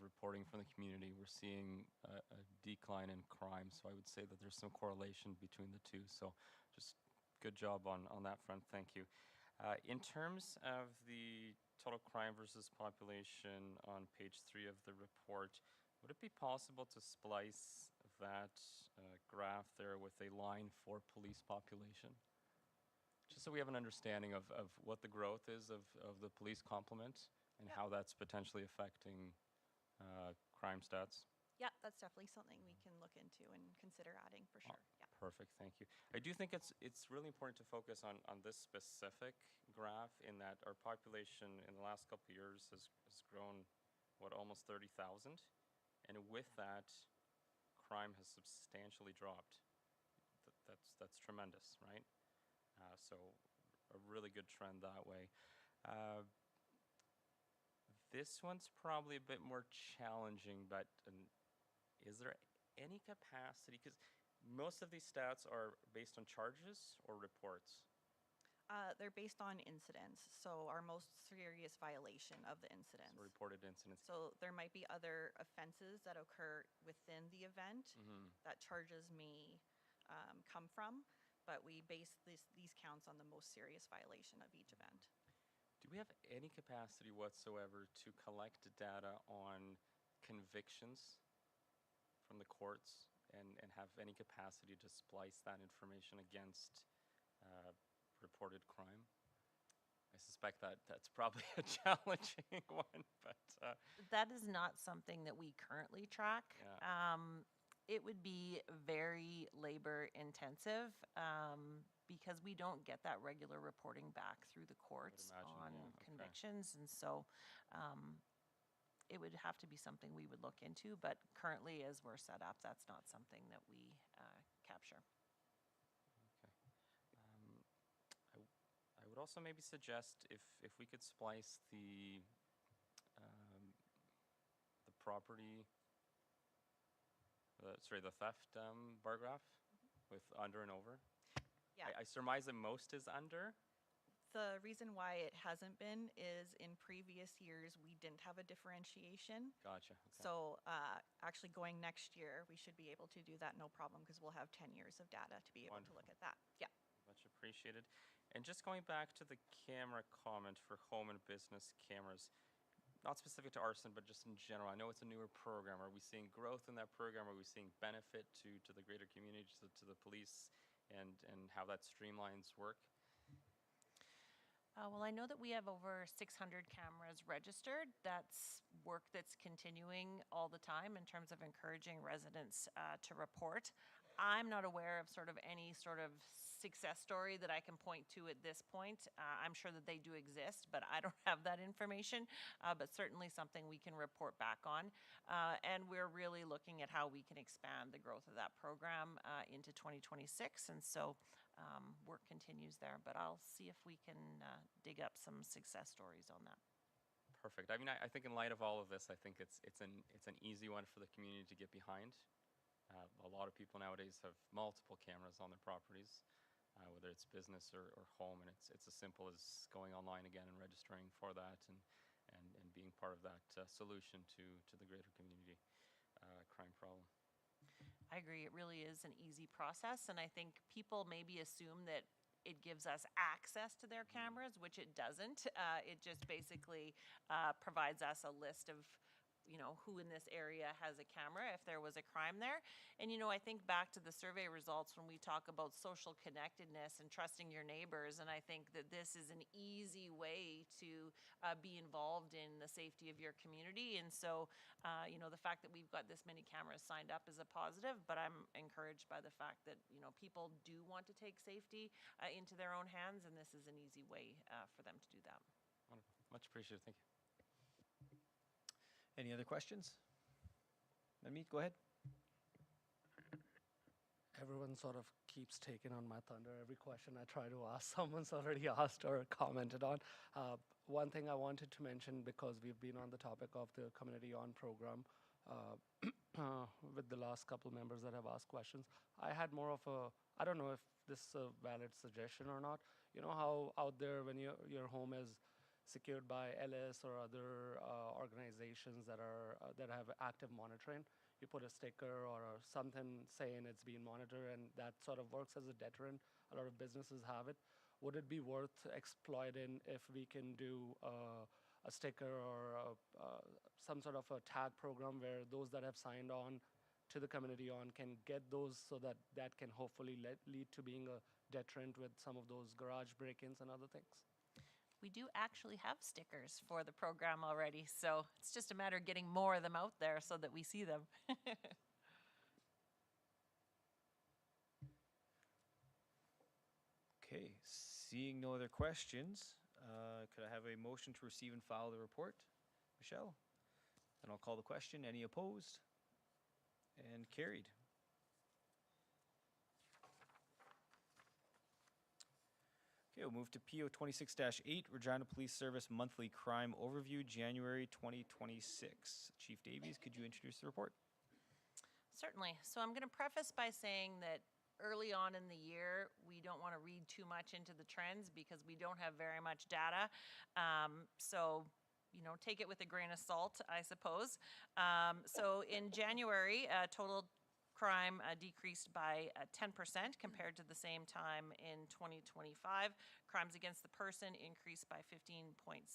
reporting from the community. We're seeing a decline in crime, so I would say that there's some correlation between the two. So just good job on that front. Thank you. In terms of the total crime versus population on page 3 of the report, would it be possible to splice that graph there with a line for police population? Just so we have an understanding of what the growth is of the police complement and how that's potentially affecting crime stats. Yeah, that's definitely something we can look into and consider adding for sure. Yeah. Perfect, thank you. I do think it's really important to focus on this specific graph in that our population in the last couple of years has grown, what, almost 30,000? And with that, crime has substantially dropped. That's tremendous, right? So a really good trend that way. This one's probably a bit more challenging, but is there any capacity? Because most of these stats are based on charges or reports. They're based on incidents, so our most serious violation of the incidents. So reported incidents. So there might be other offenses that occur within the event that charges may come from, but we base these counts on the most serious violation of each event. Do we have any capacity whatsoever to collect data on convictions from the courts and have any capacity to splice that information against reported crime? I suspect that's probably a challenging one, but... That is not something that we currently track. Yeah. It would be very labor intensive because we don't get that regular reporting back through the courts imagine, on yeah, okay. convictions. And so it would have to be something we would look into, but currently, as we're set up, that's not something that we capture. I would also maybe suggest if we could splice the property, the theft bar graph with under and over. Yeah. I surmise that most is under. The reason why it hasn't been is in previous years, we didn't have a differentiation. Gotcha. Okay. So actually going next year, we should be able to do that no problem because we'll have 10 years of data to be able to look at that. Yeah. Much appreciated. And just going back to the camera comment for home and business cameras, not specific to arson, but just in general, I know it's a newer program. Are we seeing growth in that program? Are we seeing benefit to the greater community, to the police, and how that streamlines work? Well, I know that we have over 600 cameras registered. That's work that's continuing all the time in terms of encouraging residents to report. I'm not aware of any sort of success story that I can point to at this point. I'm sure that they do exist, but I don't have that information, but certainly something we can report back on. And we're really looking at how we can expand the growth of that program into 2026. And so work continues there, but I'll see if we can dig up some success stories on that. Perfect. I mean, I think in light of all of this, I think it's an easy one for the community to get behind. A lot of people nowadays have multiple cameras on their properties, whether it's business or home, and it's as simple as going online again and registering for that and being part of that solution to the greater community crime problem. I agree. It really is an easy process, and I think people maybe assume that it gives us access to their cameras, which it doesn't. It just basically provides us a list of who in this area has a camera if there was a crime there. And I think back to the survey results when we talk about social connectedness and trusting your neighbors, and I think that this is an easy way to be involved in the safety of your community. And so the fact that we've got this many cameras signed up is a positive, but I'm encouraged by the fact that people do want to take safety into their own hands, and this is an easy way for them to do that. Wonderful. Much appreciated. Thank you. Any other questions? Manmeet, go ahead. Everyone sort of keeps taking on my thunder. Every question I try to ask, someone's already asked or commented on. One thing I wanted to mention, because we've been on the topic of the Community On program with the last couple members that have asked questions, I had more of I don't know if this is a valid suggestion or not. You know how out there when your home is secured by LS or other organizations that have active monitoring, you put a sticker or something saying it's being monitored, and that sort of works as a deterrent. A lot of businesses have it. Would it be worth exploiting if we can do a sticker or some sort of a tag program where those that have signed on to the Community On can get those, so that can hopefully lead to being a deterrent with some of those garage break-ins and other things? We do actually have stickers for the program already, so it's just a matter of getting more of them out there so that we see them. Okay, seeing no other questions, could I have a motion to receive and file the report? Michelle? Then I'll call the question. Any opposed? And carried. Okay, we'll move to PO 26-8, Regina Police Service Monthly Crime Overview, January 2026. Chief Davies, could you introduce the report? Certainly. So I'm going to preface by saying that early on in the year, we don't want to read too much into the trends because we don't have very much data. So take it with a grain of salt, I suppose. So in January, total crime decreased by 10% compared to the same time in 2025. Crimes against the person increased by 15.6%,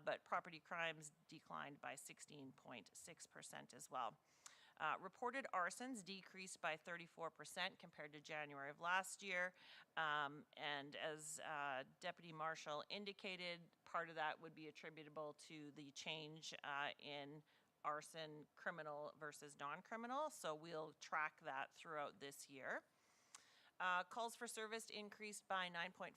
but property crimes declined by 16.6% as well. Reported arsons decreased by 34% compared to January of last year. And as Deputy Marshall indicated, part of that would be attributable to the change in arson criminal versus non-criminal. So we'll track that throughout this year. Calls for service increased by 9.5%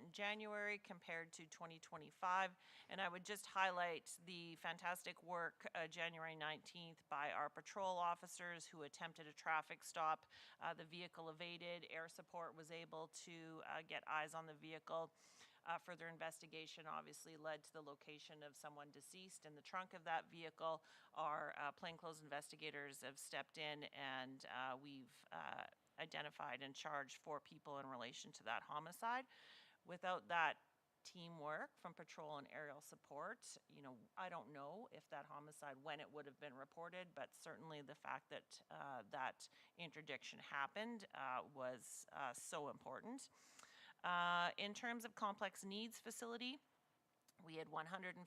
in January compared to 2025. And I would just highlight the fantastic work January 19th by our patrol officers who attempted a traffic stop. The vehicle evaded. Air support was able to get eyes on the vehicle. Further investigation obviously led to the location of someone deceased in the trunk of that vehicle. Our plainclothes investigators have stepped in, and we've identified and charged 4 people in relation to that homicide. Without that teamwork from patrol and aerial support, I don't know if that homicide, when it would have been reported, but certainly the fact that that interdiction happened was so important. In terms of complex needs facility, we had 151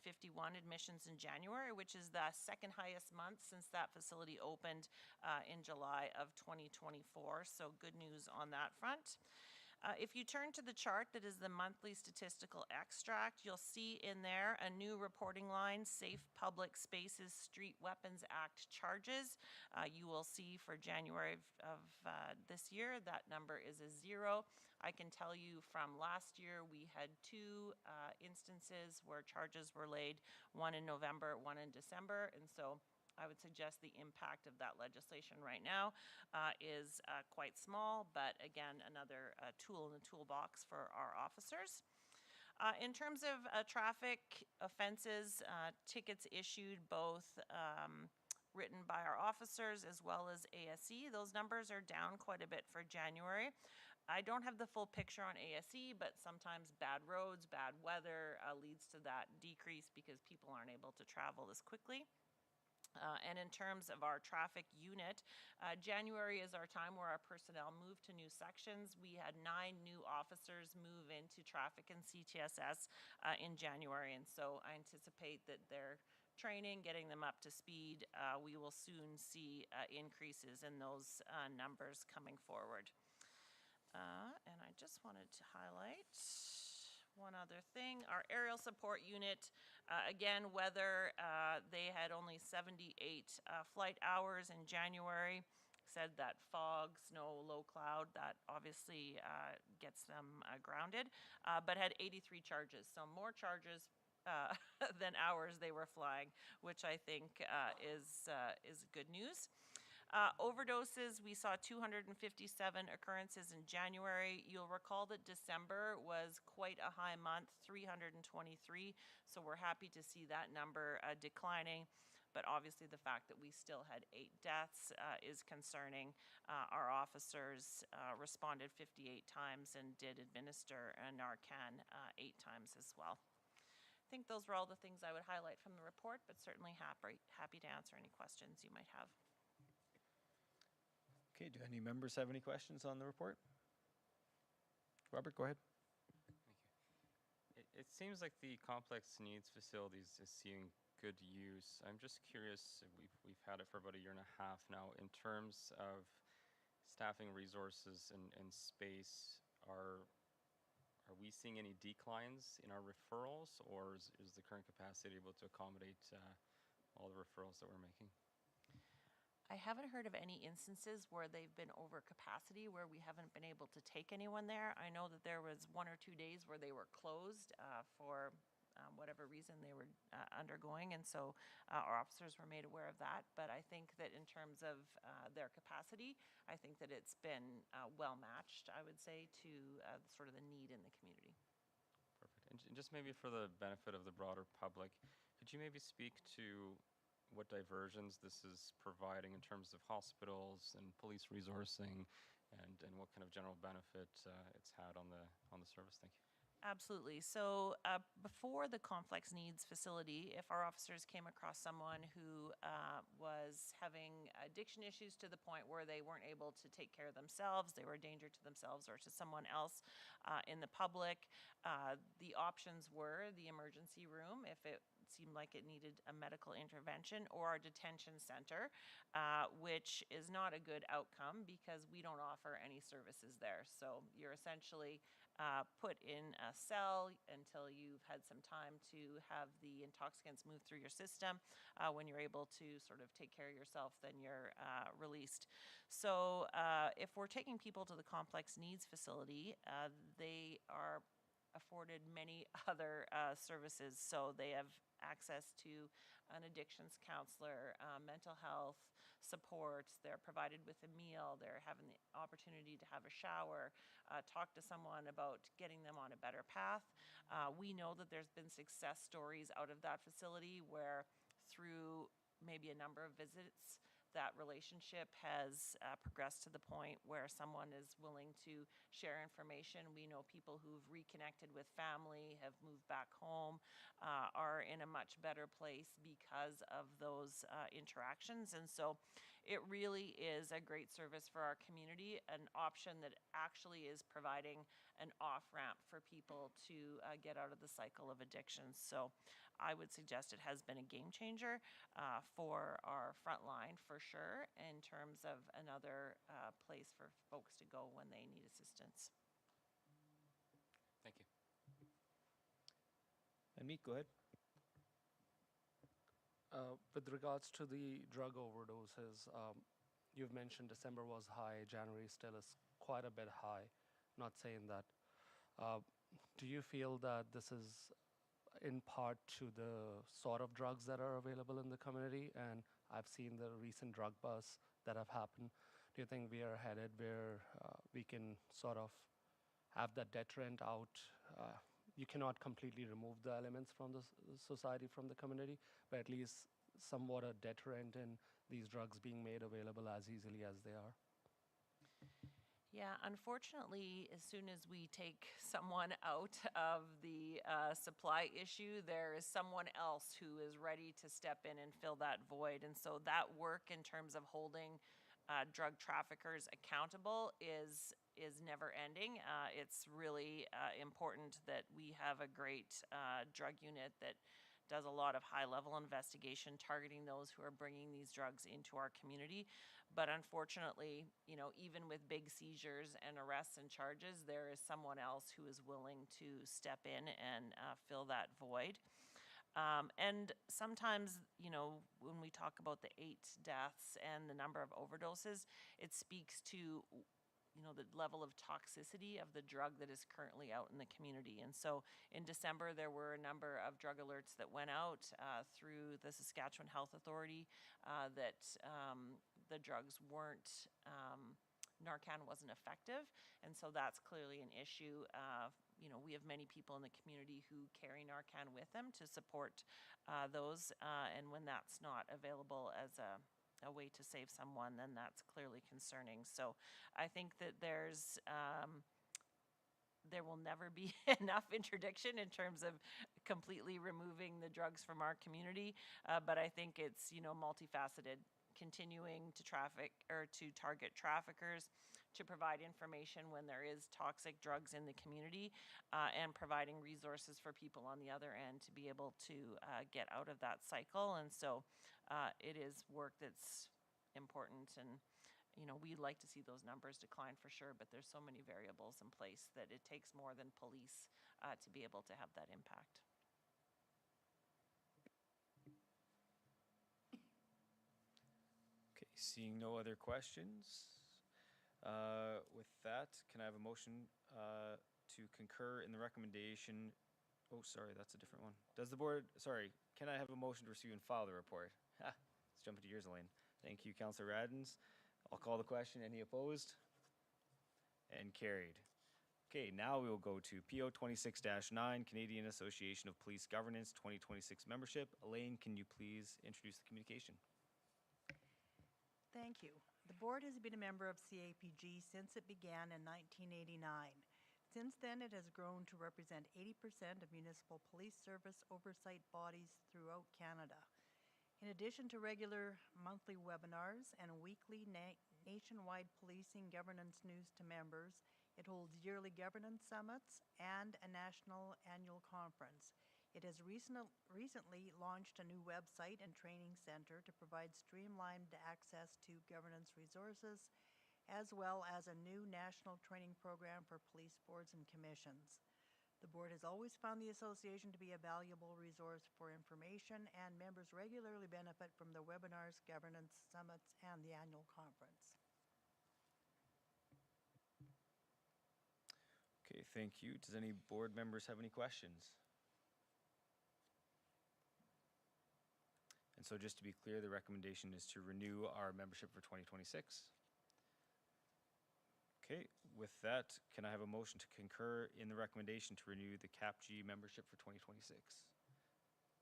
admissions in January, which is the second highest month since that facility opened in July of 2024. So good news on that front. If you turn to the chart that is the monthly statistical extract, you'll see in there a new reporting line, Safe Public Spaces Street Weapons Act charges. You will see for January of this year, that number is a 0. I can tell you from last year, we had 2 instances where charges were laid, one in November, one in December, and so I would suggest the impact of that legislation right now is quite small, but again, another tool in the toolbox for our officers. In terms of traffic offenses, tickets issued both written by our officers as well as ASE, those numbers are down quite a bit for January. I don't have the full picture on ASE, but sometimes bad roads, bad weather leads to that decrease because people aren't able to travel as quickly. And in terms of our traffic unit, January is our time where our personnel move to new sections. We had 9 new officers move into traffic and CTSS in January, and so I anticipate that their training, getting them up to speed, we will soon see increases in those numbers coming forward. And I just wanted to highlight one other thing. Our aerial support unit, again, weather, they had only 78 flight hours in January. Said that fog, snow, low cloud, that obviously gets them grounded, but had 83 charges. So more charges than hours they were flying, which I think is good news. Overdoses, we saw 257 occurrences in January. You'll recall that December was quite a high month, 323, so we're happy to see that number declining. But obviously the fact that we still had 8 deaths is concerning. Our officers responded 58 times and did administer a Narcan 8 times as well. I think those were all the things I would highlight from the report, but certainly happy to answer any questions you might have. Okay, do any members have any questions on the report? Robert, go ahead. Thank you. It seems like the complex needs facilities is seeing good use. I'm just curious, we've had it for about a year and a half now, in terms of staffing resources and space, are we seeing any declines in our referrals, or is the current capacity able to accommodate all the referrals that we're making? I haven't heard of any instances where they've been over capacity, where we haven't been able to take anyone there. I know that there was 1 or 2 days where they were closed for whatever reason they were undergoing, and so our officers were made aware of that. But I think that in terms of their capacity, I think that it's been well matched, I would say, to sort of the need in the community. Perfect. And just maybe for the benefit of the broader public, could you maybe speak to what diversions this is providing in terms of hospitals and police resourcing, and what kind of general benefit it's had on the service? Thank you. Absolutely. So before the complex needs facility, if our officers came across someone who was having addiction issues to the point where they weren't able to take care of themselves, they were a danger to themselves or to someone else in the public, the options were the emergency room if it seemed like it needed a medical intervention, or our detention center, which is not a good outcome because we don't offer any services there. So you're essentially put in a cell until you've had some time to have the intoxicants move through your system. When you're able to sort of take care of yourself, then you're released. So if we're taking people to the complex needs facility, they are afforded many other services. So they have access to an addictions counselor, mental health support, they're provided with a meal, they're having the opportunity to have a shower, talk to someone about getting them on a better path. We know that there's been success stories out of that facility where through maybe a number of visits, that relationship has progressed to the point where someone is willing to share information. We know people who've reconnected with family, have moved back home, are in a much better place because of those interactions. And so it really is a great service for our community, an option that actually is providing an off-ramp for people to get out of the cycle of addiction. So I would suggest it has been a game changer for our front line for sure, in terms of another place for folks to go when they need assistance. Thank you. Meet, go ahead. With regards to the drug overdoses, you've mentioned December was high, January still is quite a bit high. Not saying that. Do you feel that this is in part to the sort of drugs that are available in the community? And I've seen the recent drug busts that have happened. Do you think we are headed where we can sort of have that deterrent out? You cannot completely remove the elements from the society, from the community, but at least somewhat a deterrent in these drugs being made available as easily as they are. Yeah, unfortunately, as soon as we take someone out of the supply issue, there is someone else who is ready to step in and fill that void. And so that work in terms of holding drug traffickers accountable is never ending. It's really important that we have a great drug unit that does a lot of high-level investigation targeting those who are bringing these drugs into our community. But unfortunately, you know, even with big seizures and arrests and charges, there is someone else who is willing to step in and fill that void. And sometimes, you know, when we talk about the 8 deaths and the number of overdoses, it speaks to, you know, the level of toxicity of the drug that is currently out in the community. And so in December, there were a number of drug alerts that went out through the Saskatchewan Health Authority that the drugs weren't, Narcan wasn't effective. And so that's clearly an issue. You know, we have many people in the community who carry Narcan with them to support those. And when that's not available as a way to save someone, then that's clearly concerning. So I think that there will never be enough interdiction in terms of completely removing the drugs from our community. But I think it's, you know, multifaceted, continuing to traffic or to target traffickers, to provide information when there is toxic drugs in the community, and providing resources for people on the other end to be able to get out of that cycle. And so it is work that's important, and you know, we'd like to see those numbers decline for sure, but there's so many variables in place that it takes more than police to be able to have that impact. Okay, seeing no other questions. With that, can I have a motion to concur in the recommendation? Oh, sorry, that's a different one. Does the board, sorry, can I have a motion to receive and file the report? Ha, let's jump into yours, Elaine. Thank you, Councillor Radens. I'll call the question. Any opposed? And carried. Okay, now we will go to PO 26-9, Canadian Association of Police Governance 2026 membership. Elaine, can you please introduce the communication? Thank you. The board has been a member of CAPG since it began in 1989. Since then, it has grown to represent 80% of municipal police service oversight bodies throughout Canada. In addition to regular monthly webinars and weekly nationwide policing governance news to members, it holds yearly governance summits and a national annual conference. It has recently launched a new website and training center to provide streamlined access to governance resources as well as a new national training program for police boards and commissions. The board has always found the association to be a valuable resource for information, and members regularly benefit from the webinars, governance summits, and the annual conference. Okay, thank you. Does any board members have any questions? And so just to be clear, the recommendation is to renew our membership for 2026. Okay, with that, can I have a motion to concur in the recommendation to renew the CAPG membership for 2026?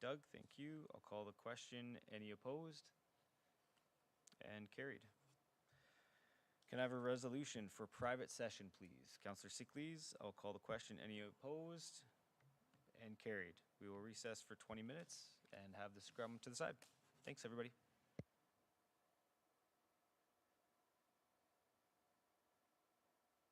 Doug, thank you. I'll call the question. Any opposed? And carried. Can I have a resolution for private session, please? Councillor Sickley's, I'll call the question. Any opposed? And carried. We will recess for 20 minutes and have the scrum to the side. Thanks, everybody.